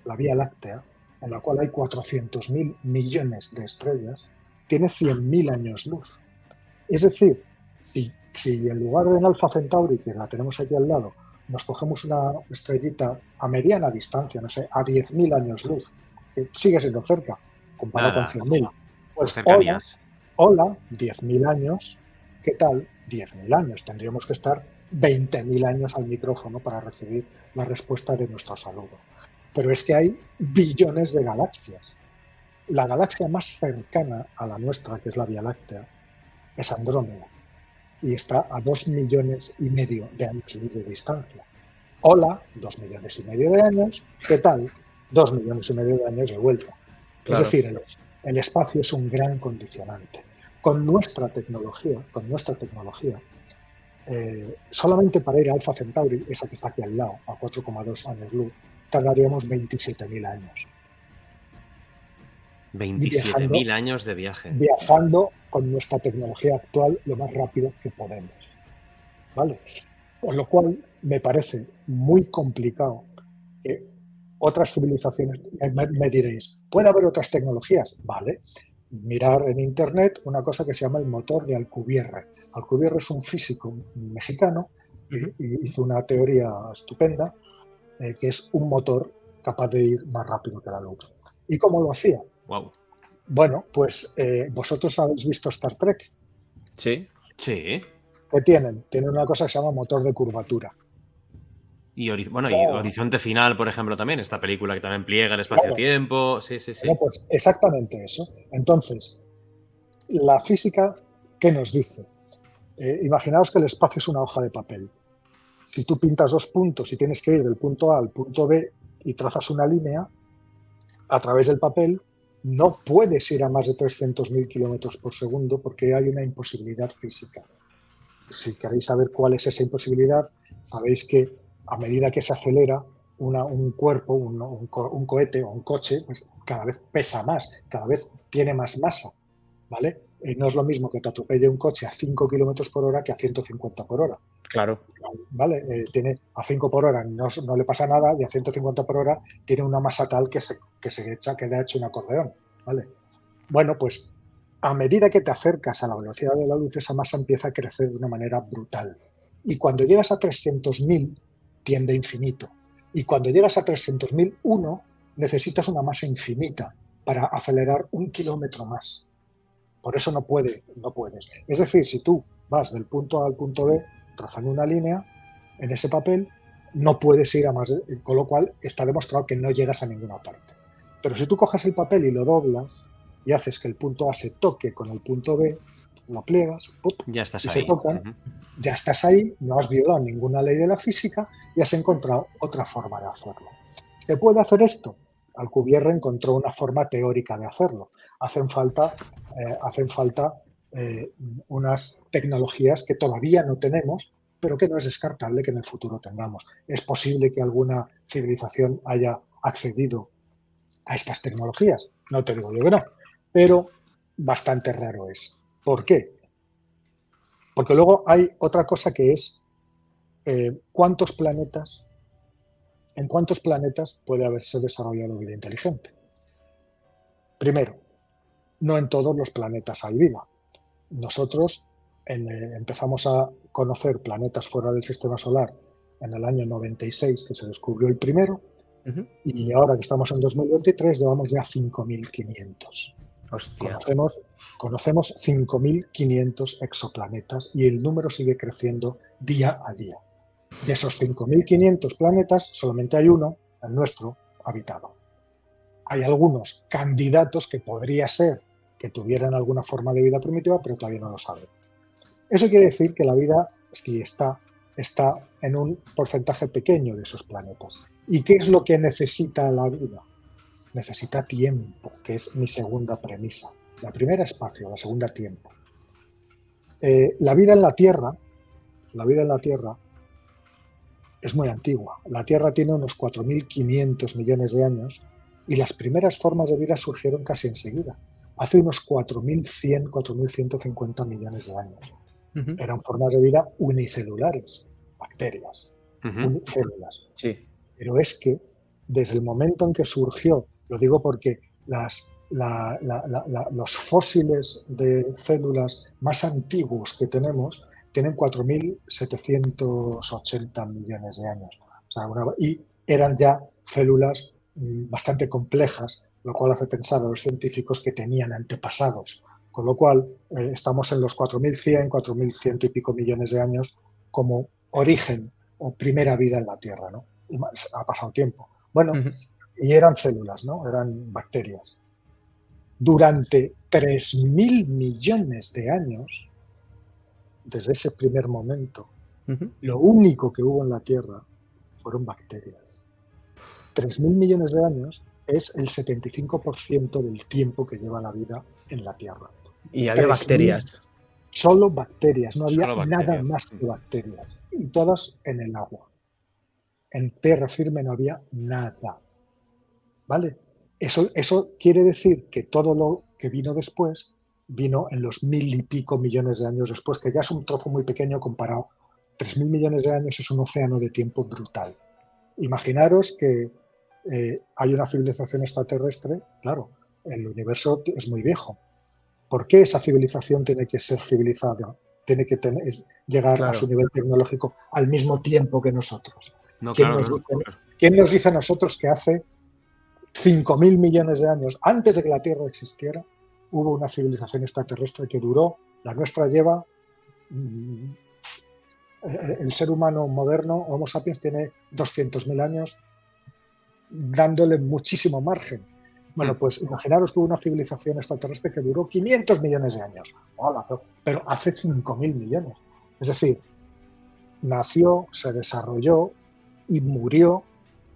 la Vía Láctea, en la cual hay 400.000 millones de estrellas, tiene 100.000 años luz. Es decir, si en lugar de en Alfa Centauri, que la tenemos aquí al lado, nos cogemos una estrellita a mediana distancia, no sé, a 10.000 años luz, que sigue siendo cerca, comparado con 100.000, pues hola, 10.000 años, ¿qué tal? 10.000 años. Tendríamos que estar 20.000 años al micrófono para recibir la respuesta de nuestro saludo. Pero es que hay billones de galaxias. La galaxia más cercana a la nuestra, que es la Vía Láctea, es Andrómeda. y está a 2,5 millones de años luz de distancia. Hola, 2,5 millones de años, ¿qué tal? 2,5 millones de años de vuelta. Claro. Es decir, el espacio es un gran condicionante. Con nuestra tecnología, solamente para ir a Alpha Centauri, esa que está aquí al lado, a 4,2 años luz, tardaríamos 27.000 años. 27.000 años de viaje. Viajando con nuestra tecnología actual lo más rápido que podemos. ¿Vale? Con lo cual, me parece muy complicado que otras civilizaciones, me diréis, ¿puede haber otras tecnologías? Vale. Mirar en internet una cosa que se llama el motor de Alcubierre. Alcubierre es un físico mexicano y hizo una teoría estupenda que es un motor capaz de ir más rápido que la luz. ¿Y cómo lo hacía? Wow. Bueno, pues vosotros habéis visto Star Trek. Sí. Sí. ¿Qué tienen? Tienen una cosa que se llama motor de curvatura. Y Horizonte Final, por ejemplo, también. Esta película que también pliega el espacio-tiempo. Claro. Sí. Bueno, pues exactamente eso. Entonces, la física, ¿qué nos dice? Imaginaos que el espacio es una hoja de papel. Si tú pintas 2 puntos y tienes que ir del punto A al punto B y trazas una línea a través del papel, no puedes ir a más de 300.000 kilómetros por segundo porque hay una imposibilidad física. Si queréis saber cuál es esa imposibilidad, sabéis que a medida que se acelera un cuerpo, un cohete o un coche, pues cada vez pesa más, cada vez tiene más masa, ¿vale? No es lo mismo que te atropelle un coche a 5 kilómetros por hora que a 150 por hora. Claro. ¿Vale? Tiene a 5 por hora no le pasa nada y a 150 por hora tiene una masa tal que queda hecho un acordeón, ¿vale? Bueno, pues a medida que te acercas a la velocidad de la luz, esa masa empieza a crecer de una manera brutal. Y cuando llegas a 300.000, tiende a infinito. Y cuando llegas a 300.001, necesitas una masa infinita para acelerar 1 kilómetro más. Por eso no puedes. Es decir, si tú vas del punto A al punto B trazando una línea en ese papel, no puedes ir a más, con lo cual está demostrado que no llegas a ninguna parte. Pero si tú coges el papel y lo doblas y haces que el punto A se toque con el punto B, lo pliegas, ya estás y ahí. Se tocan, ya estás ahí, no has violado ninguna ley de la física y has encontrado otra forma de hacerlo. ¿Se puede hacer esto? Alcubierre encontró una forma teórica de hacerlo. Hacen falta unas tecnologías que todavía no tenemos, pero que no es descartable que en el futuro tengamos. Es posible que alguna civilización haya accedido a estas tecnologías. No te digo yo que no, pero bastante raro es. ¿Por qué? Porque luego hay otra cosa que es ¿en cuántos planetas puede haberse desarrollado vida inteligente? Primero, no en todos los planetas hay vida. Nosotros empezamos a conocer planetas fuera del sistema solar en el año 96, que se descubrió el primero, y ahora que estamos en 2023 llevamos ya 5.500. Hostia. Conocemos 5.500 exoplanetas y el número sigue creciendo día a día. De esos 5.500 planetas, solamente hay uno, el nuestro, habitado. Hay algunos candidatos que podría ser que tuvieran alguna forma de vida primitiva, pero todavía no lo saben. Eso quiere decir que la vida sí está en un porcentaje pequeño de esos planetas. ¿Y qué es lo que necesita la vida? Necesita tiempo, que es mi segunda premisa. La primera, espacio, la segunda, tiempo. La vida en la Tierra es muy antigua. La Tierra tiene unos 4.500 millones de años y las primeras formas de vida surgieron casi enseguida, hace unos 4.100, 4.150 millones de años. Eran formas de vida unicelulares, bacterias, unicélulas. Sí. Pero es que desde el momento en que surgió, lo digo porque los fósiles de células más antiguos que tenemos tienen 4.780 millones de años. O sea, y eran ya células bastante complejas, lo cual hace pensar a los científicos que tenían antepasados. Con lo cual, estamos en los 4.100, 4.100 y pico millones de años como origen o primera vida en la Tierra, ¿no? Y ha pasado tiempo. Bueno, y eran células, ¿no? Eran bacterias. Durante 3.000 millones de años, desde ese primer momento, Ujú. lo único que hubo en la Tierra fueron bacterias. 3.000 millones de años es el 75% del tiempo que lleva la vida en la Tierra. Y había 3.000 bacterias. Solo bacterias, no había Solo nada bacterias. más que bacterias. Y todas en el agua. En tierra firme no había nada. ¿Vale? Eso quiere decir que todo lo que vino después vino en los 1.000 y pico millones de años después, que ya es un trozo muy pequeño comparado. 3.000 millones de años es un océano de tiempo brutal. Imaginaros que hay una civilización extraterrestre, claro, el universo es muy viejo. ¿Por qué esa civilización tiene que ser civilizada? Tiene que llegar a su nivel tecnológico al mismo tiempo que nosotros. No, ¿Quién claro, nos, claro. ¿Quién nos dice a nosotros que hace 5.000 millones de años, antes de que la Tierra existiera, hubo una civilización extraterrestre que duró? La nuestra lleva... el ser humano moderno, Homo sapiens, tiene 200.000 años, dándole muchísimo margen. Bueno, pues imaginaros que hubo una civilización extraterrestre que duró 500 millones de años. Hola, pero hace 5.000 millones. Es decir, nació, se desarrolló y murió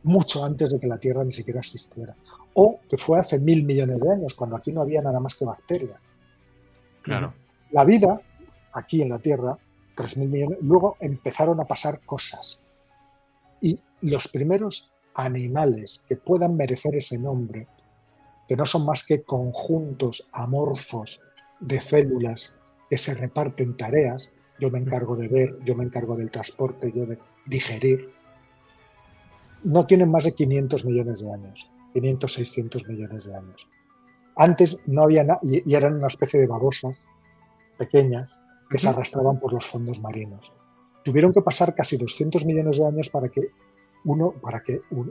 mucho antes de que la Tierra ni siquiera existiera. O que fue hace 1.000 millones de años, cuando aquí no había nada más que bacterias. Claro. La vida, aquí en la Tierra, 3.000 millones, luego empezaron a pasar cosas. Y los primeros animales que puedan merecer ese nombre, que no son más que conjuntos amorfos de células que se reparten tareas, yo me encargo de ver, yo me encargo del transporte, yo de digerir, no tienen más de 500 millones de años, 500, 600 millones de años. Antes no había nada, y eran una especie de babosas pequeñas que se arrastraban por los fondos marinos. Tuvieron que pasar casi 200 millones de años para que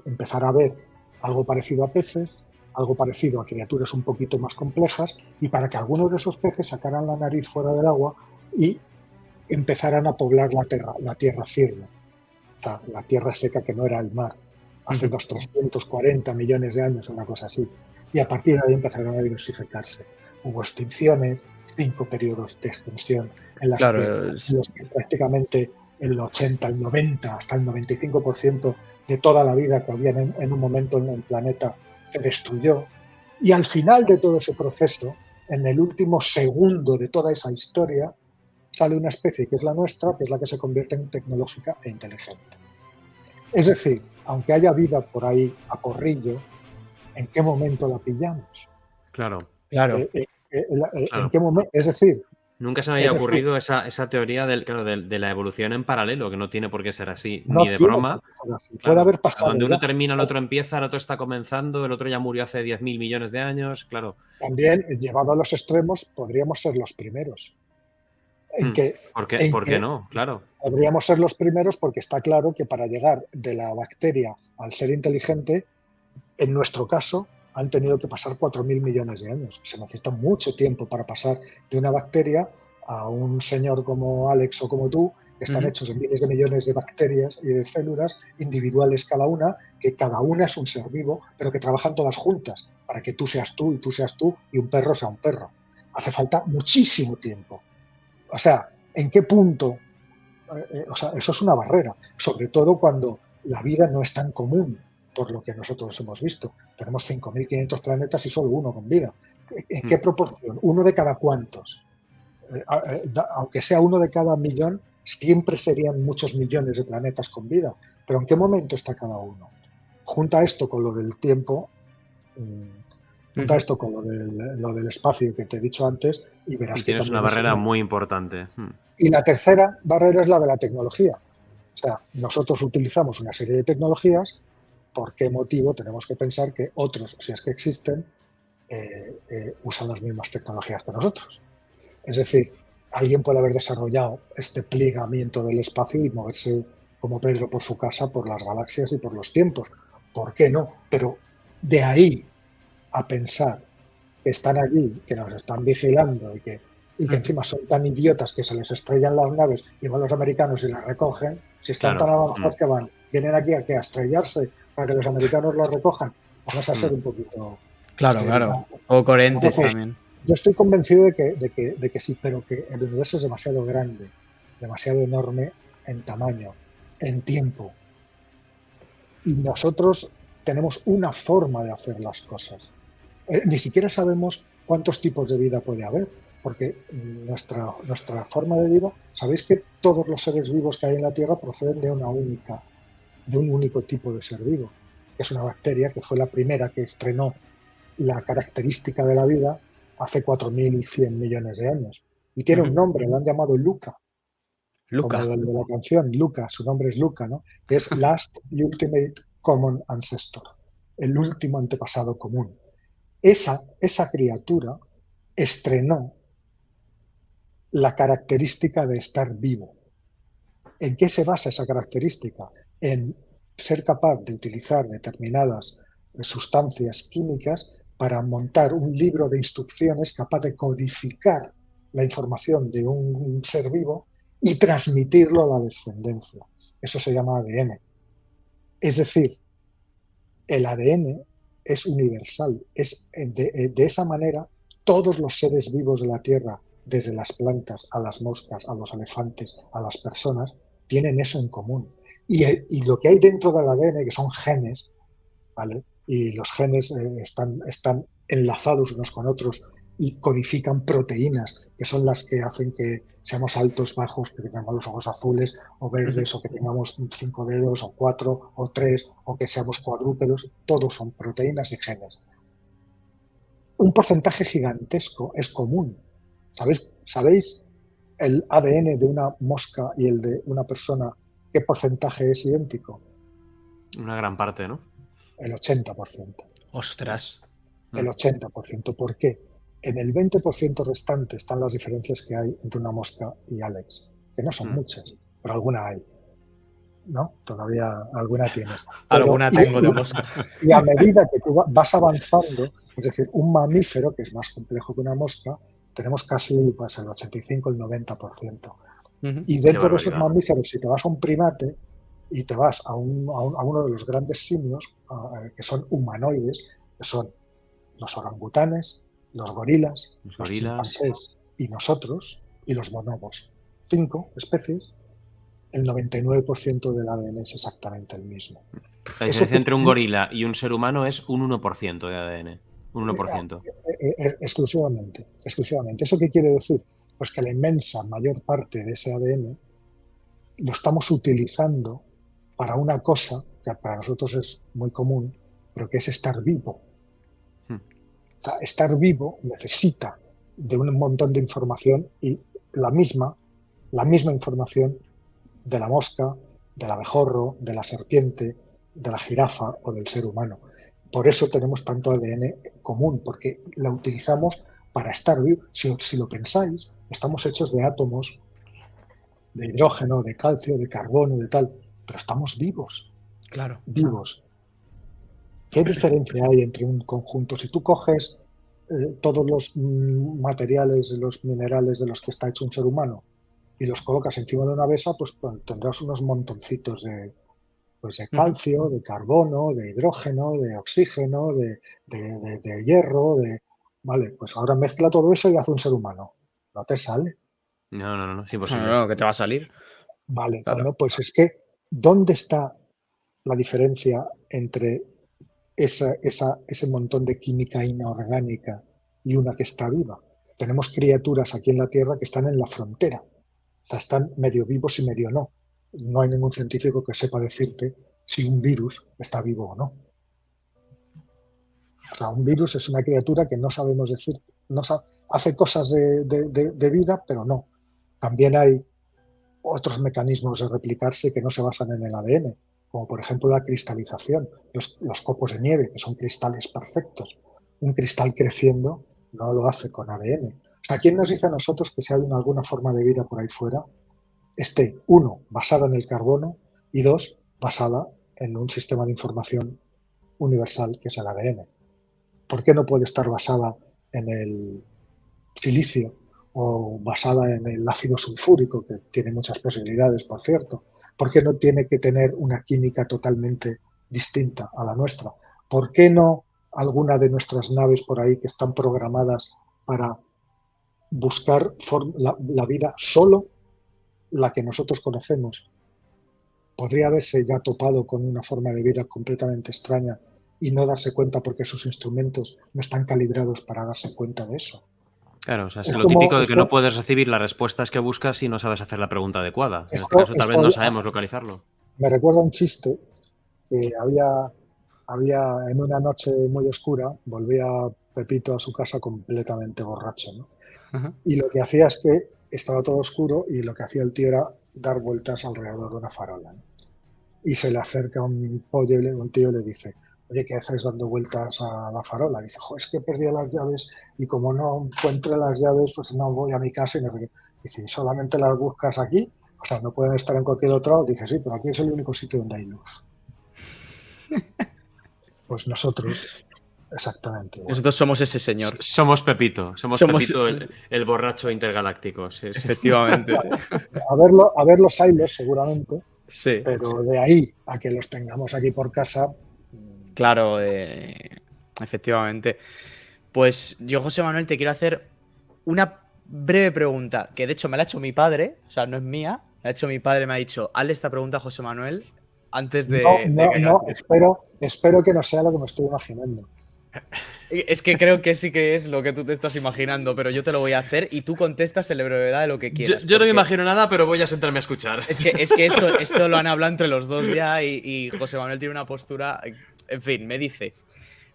empezara a ver algo parecido a peces, algo parecido a criaturas un poquito más complejas, y para que algunos de esos peces sacaran la nariz fuera del agua y empezaran a poblar la tierra firme, o sea, la tierra seca que no era el mar, hace unos 340 millones de años, una cosa así. Y a partir de ahí empezaron a diversificarse. Hubo extinciones, 5 periodos de extinción en los que prácticamente el 80, el 90, hasta el 95% de toda la vida que había en un momento en el planeta se destruyó. Y al final de todo ese proceso, en el último segundo de toda esa historia, sale una especie que es la nuestra, que es la que se convierte en tecnológica e inteligente. Es decir, aunque haya vida por ahí a corrillo, ¿en qué momento la pillamos? Claro. ¿En qué momento? Es decir... Nunca se me había ocurrido esa teoría de la evolución en paralelo, que no tiene por qué ser así, no ni de broma. Claro, puede haber pasado. Donde uno termina, el otro empieza, el otro está comenzando, el otro ya murió hace 10.000 millones de años, claro. También, llevado a los extremos, podríamos ser los primeros. ¿Por qué no? Claro. Podríamos ser los primeros porque está claro que para llegar de la bacteria al ser inteligente, en nuestro caso, han tenido que pasar 4.000 millones de años. Se necesita mucho tiempo para pasar de una bacteria a un señor como Alex o como tú, que están hechos de miles de millones de bacterias y de células individuales cada una, que cada una es un ser vivo, pero que trabajan todas juntas para que tú seas tú y tú seas tú y un perro sea un perro. Hace falta muchísimo tiempo. O sea, ¿en qué punto? O sea, eso es una barrera, sobre todo cuando la vida no es tan común, por lo que nosotros hemos visto. Tenemos 5.500 planetas y solo uno con vida. ¿En qué proporción? ¿Uno de cada cuántos? Aunque sea uno de cada millón, siempre serían muchos millones de planetas con vida. Pero ¿en qué momento está cada uno? Junta esto con lo del tiempo, junta esto con lo del espacio que te he dicho antes y verás que tienes una barrera muy importante. Y la tercera barrera es la de la tecnología. O sea, nosotros utilizamos una serie de tecnologías. ¿Por qué motivo tenemos que pensar que otros, si es que existen, usan las mismas tecnologías que nosotros? Es decir, alguien puede haber desarrollado este plegamiento del espacio y moverse como Pedro por su casa, por las galaxias y por los tiempos. ¿Por qué no? Pero de ahí a pensar que están allí, que nos están vigilando y que encima son tan idiotas que se les estrellan las naves y van los americanos y las recogen, si están tan avanzados que vienen aquí a estrellarse para que los americanos los recojan, vamos a ser un poquito... Claro. O coherentes también. Yo estoy convencido de que sí, pero que el universo es demasiado grande demasiado enorme en tamaño, en tiempo. Y nosotros tenemos una forma de hacer las cosas. Ni siquiera sabemos cuántos tipos de vida puede haber, porque nuestra forma de vida, sabéis que todos los seres vivos que hay en la Tierra proceden de un único tipo de ser vivo, que es una bacteria que fue la primera que estrenó la característica de la vida hace 4.100 millones de años. Y tiene un nombre, lo han llamado Luca. Luca. Como el de la canción, Luca, su nombre es Luca, ¿no? Que es Last Ultimate Common Ancestor, el último antepasado común. Esa criatura estrenó la característica de estar vivo. ¿En qué se basa esa característica? En ser capaz de utilizar determinadas sustancias químicas para montar un libro de instrucciones capaz de codificar la información de un ser vivo y transmitirlo a la descendencia. Eso se llama ADN. Es decir, el ADN es universal. De esa manera, todos los seres vivos de la Tierra, desde las plantas a las moscas, a los elefantes, a las personas, tienen eso en común. Y lo que hay dentro del ADN, que son genes, ¿vale? Y los genes están enlazados unos con otros y codifican proteínas, que son las que hacen que seamos altos, bajos, que tengamos los ojos azules o verdes, o que tengamos 5 dedos, o 4, o 3, o que seamos cuadrúpedos. Todos son proteínas y genes. Un porcentaje gigantesco es común. ¿Sabéis el ADN de una mosca y el de una persona, qué porcentaje es idéntico? Una gran parte, ¿no? El 80%. Ostras. El 80%. ¿Por qué? En el 20% restante están las diferencias que hay entre una mosca y Alex, que no son muchas, pero alguna hay. ¿No? Todavía alguna tienes. Pero, Alguna tengo de mosca. Y a medida que tú vas avanzando, es decir, un mamífero, que es más complejo que una mosca, tenemos casi pues, el 85, el 90%. Y dentro de esos mamíferos, si te vas a un primate y te vas a uno de los grandes simios, que son humanoides, que son los orangutanes, los gorilas, los chimpancés y nosotros, y los bonobos. 5 especies, el 99% del ADN es exactamente el mismo. La diferencia entre un gorila y un ser humano es un 1% de ADN. Un 1%. Exclusivamente. ¿Eso qué quiere decir? Pues que la inmensa mayor parte de ese ADN lo estamos utilizando para una cosa que para nosotros es muy común, pero que es estar vivo. O sea, estar vivo necesita de un montón de información y la misma información de la mosca, del abejorro, de la serpiente, de la jirafa o del ser humano. Por eso tenemos tanto ADN común, porque la utilizamos para estar vivo. Si lo pensáis, estamos hechos de átomos, de hidrógeno, de calcio, de carbono, de tal, pero estamos vivos. Claro. Vivos. ¿Qué diferencia hay entre un conjunto? Si tú coges todos los materiales, los minerales de los que está hecho un ser humano y los colocas encima de una mesa, pues tendrás unos montoncitos de calcio, de carbono, de hidrógeno, de oxígeno, de hierro, Vale, pues ahora mezcla todo eso y hace un ser humano. ¿No te sale? No, es imposible. No, que te va a salir. Vale, Claro. bueno, pues es que ¿dónde está la diferencia entre ese montón de química inorgánica y una que está viva? Tenemos criaturas aquí en la Tierra que están en la frontera. O sea, están medio vivos y medio no. No hay ningún científico que sepa decirte si un virus está vivo o no. O sea, un virus es una criatura que no sabemos decir. Hace cosas de vida, pero no. También hay otros mecanismos de replicarse que no se basan en el ADN, como por ejemplo la cristalización, los copos de nieve, que son cristales perfectos. Un cristal creciendo no lo hace con ADN. O sea, ¿quién nos dice a nosotros que si hay alguna forma de vida por ahí fuera, esté, 1, basada en el carbono y 2, basada en un sistema de información universal que es el ADN? ¿Por qué no puede estar basada en el silicio o basada en el ácido sulfúrico, que tiene muchas posibilidades, por cierto? ¿Por qué no tiene que tener una química totalmente distinta a la nuestra? ¿Por qué no alguna de nuestras naves por ahí que están programadas para buscar la vida solo la que nosotros conocemos, podría haberse ya topado con una forma de vida completamente extraña y no darse cuenta porque sus instrumentos no están calibrados para darse cuenta de eso. Claro, o sea, es lo típico de que no puedes recibir las respuestas que buscas si no sabes hacer la pregunta adecuada. En este caso, tal vez no sabemos localizarlo. Me recuerda un chiste que había en una noche muy oscura, volvía Pepito a su casa completamente borracho, ¿no? Ajá. Y lo que hacía es que estaba todo oscuro y lo que hacía el tío era dar vueltas alrededor de una farola, ¿no? Y se le acerca un tío y le dice: oye, ¿qué haces dando vueltas a la farola? Y dice: es que he perdido las llaves y como no encuentro las llaves, pues no voy a mi casa. Y dice: ¿solamente las buscas aquí? O sea, no pueden estar en cualquier otro lado. Dice: sí, pero aquí es el único sitio donde hay luz. Pues nosotros, exactamente igual. Nosotros somos ese señor. Somos Pepito. Somos Pepito, el borracho intergaláctico. Sí. Efectivamente. A ver los hilos, seguramente. Sí. Pero de ahí a que los tengamos aquí por casa. Claro, efectivamente. Pues yo, José Manuel, te quiero hacer una breve pregunta, que de hecho me la ha hecho mi padre, o sea, no es mía, me la ha hecho mi padre, me ha dicho: hazle esta pregunta a José Manuel antes de espero que no sea lo que me estoy imaginando. Es que creo que sí que es lo que tú te estás imaginando, pero yo te lo voy a hacer y tú contestas en la brevedad de lo que quieras. Yo no me imagino nada, pero voy a sentarme a escuchar. Es que esto lo han hablado entre los dos ya y José Manuel tiene una postura. En fin, me dice: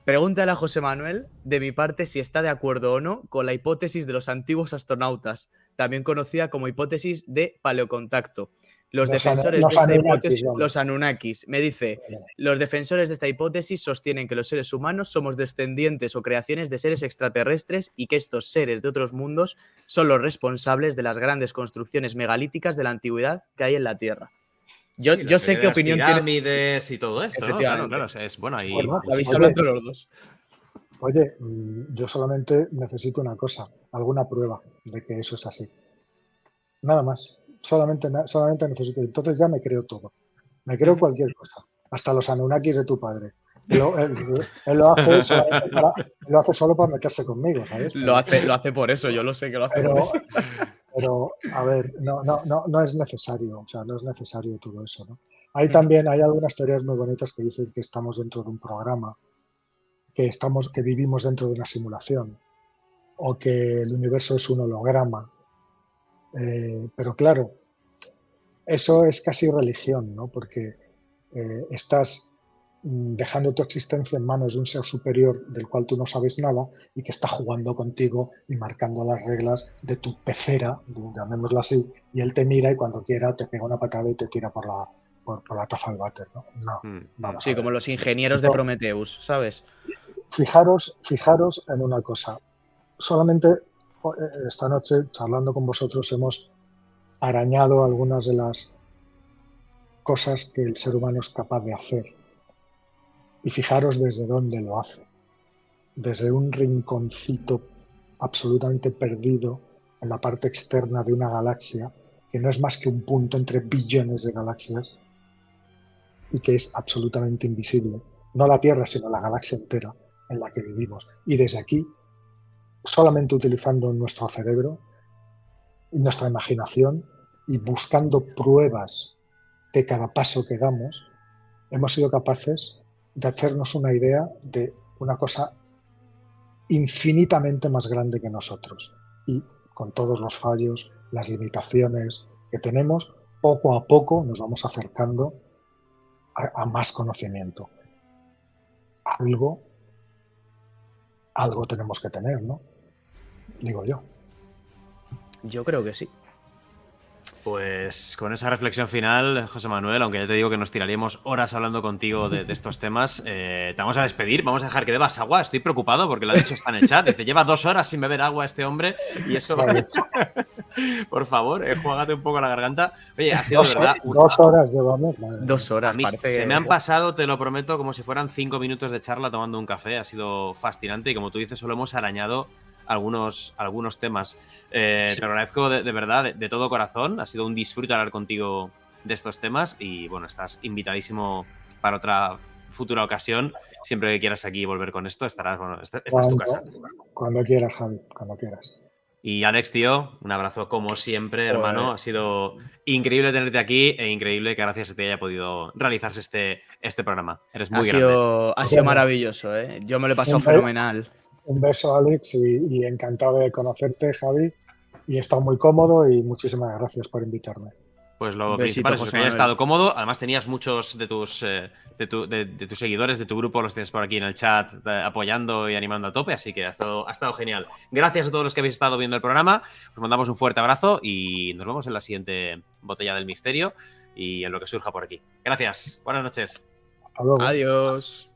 pregúntale a José Manuel, de mi parte, si está de acuerdo o no con la hipótesis de los antiguos astronautas, también conocida como hipótesis de paleocontacto. Los defensores de esta hipótesis, los Anunnakis, me dice: los defensores de esta hipótesis sostienen que los seres humanos somos descendientes o creaciones de seres extraterrestres y que estos seres de otros mundos son los responsables de las grandes construcciones megalíticas de la antigüedad que hay en la Tierra. Yo sé qué opinión tiene. Pirámides y todo esto, ¿no? Claro, es bueno. Ahí la habéis hablado entre los dos. Oye, yo solamente necesito una cosa, alguna prueba de que eso es así. Nada más. Solamente necesito. Entonces ya me creo todo. Me creo cualquier cosa. Hasta los Anunnakis de tu padre. Él lo hace solo para meterse conmigo, ¿sabes? Lo hace por eso, yo lo sé que lo hace por eso. Pero, a ver, no es necesario. O sea, no es necesario todo eso, ¿no? Hay algunas teorías muy bonitas que dicen que estamos dentro de un programa, que vivimos dentro de una simulación, o que el universo es un holograma. Pero claro, eso es casi religión, ¿no? Porque estás dejando tu existencia en manos de un ser superior del cual tú no sabes nada y que está jugando contigo y marcando las reglas de tu pecera, llamémoslo así, y él te mira y cuando quiera te pega una patada y te tira por la taza del váter, ¿no? No. Sí, como los ingenieros de Prometheus, ¿sabes? Fijaros en una cosa. Solamente esta noche, charlando con vosotros, hemos arañado algunas de las cosas que el ser humano es capaz de hacer. Y fijaros desde dónde lo hace. Desde un rinconcito absolutamente perdido en la parte externa de una galaxia, que no es más que un punto entre billones de galaxias y que es absolutamente invisible. No la Tierra, sino la galaxia entera en la que vivimos. Y desde aquí, solamente utilizando nuestro cerebro y nuestra imaginación y buscando pruebas de cada paso que damos, hemos sido capaces de hacernos una idea de una cosa infinitamente más grande que nosotros. Y con todos los fallos, las limitaciones que tenemos, poco a poco nos vamos acercando a más conocimiento. Algo tenemos que tener, ¿no? Digo yo. Yo creo que sí. Pues con esa reflexión final, José Manuel, aunque ya te digo que nos tiraríamos horas hablando contigo de estos temas, te vamos a despedir, vamos a dejar que bebas agua. Estoy preocupado porque lo ha dicho está en el chat. Dice: lleva 2 horas sin beber agua este hombre y eso... Por favor, juégate un poco la garganta. Oye, ha sido de verdad... 2 horas llevamos. 2 horas, a mí parece se me han pasado, te lo prometo, como si fueran 5 minutos de charla tomando un café. Ha sido fascinante y como tú dices, solo hemos arañado algunos temas. Te lo agradezco de verdad, de todo corazón. Ha sido un disfrute hablar contigo de estos temas y bueno, estás invitadísimo para otra futura ocasión. Siempre que quieras aquí volver con esto, estarás, bueno, esta es tu casa. Cuando quieras, Javi, cuando quieras. Y Alex, tío, un abrazo como siempre, hermano. Ha sido increíble tenerte aquí e increíble que gracias a ti haya podido realizarse este programa. Eres muy grande. Ha sido maravilloso, ¿eh? Yo me lo he pasado fenomenal. Un beso, Alex, y encantado de conocerte, Javi. Y he estado muy cómodo y muchísimas gracias por invitarme. Pues lo principal es que hayas estado cómodo. Además tenías muchos de tus seguidores, de tu grupo, los tienes por aquí en el chat apoyando y animando a tope, así que ha estado genial. Gracias a todos los que habéis estado viendo el programa. Os mandamos un fuerte abrazo y nos vemos en la siguiente botella del misterio y en lo que surja por aquí. Gracias. Buenas noches. Hasta luego. Adiós.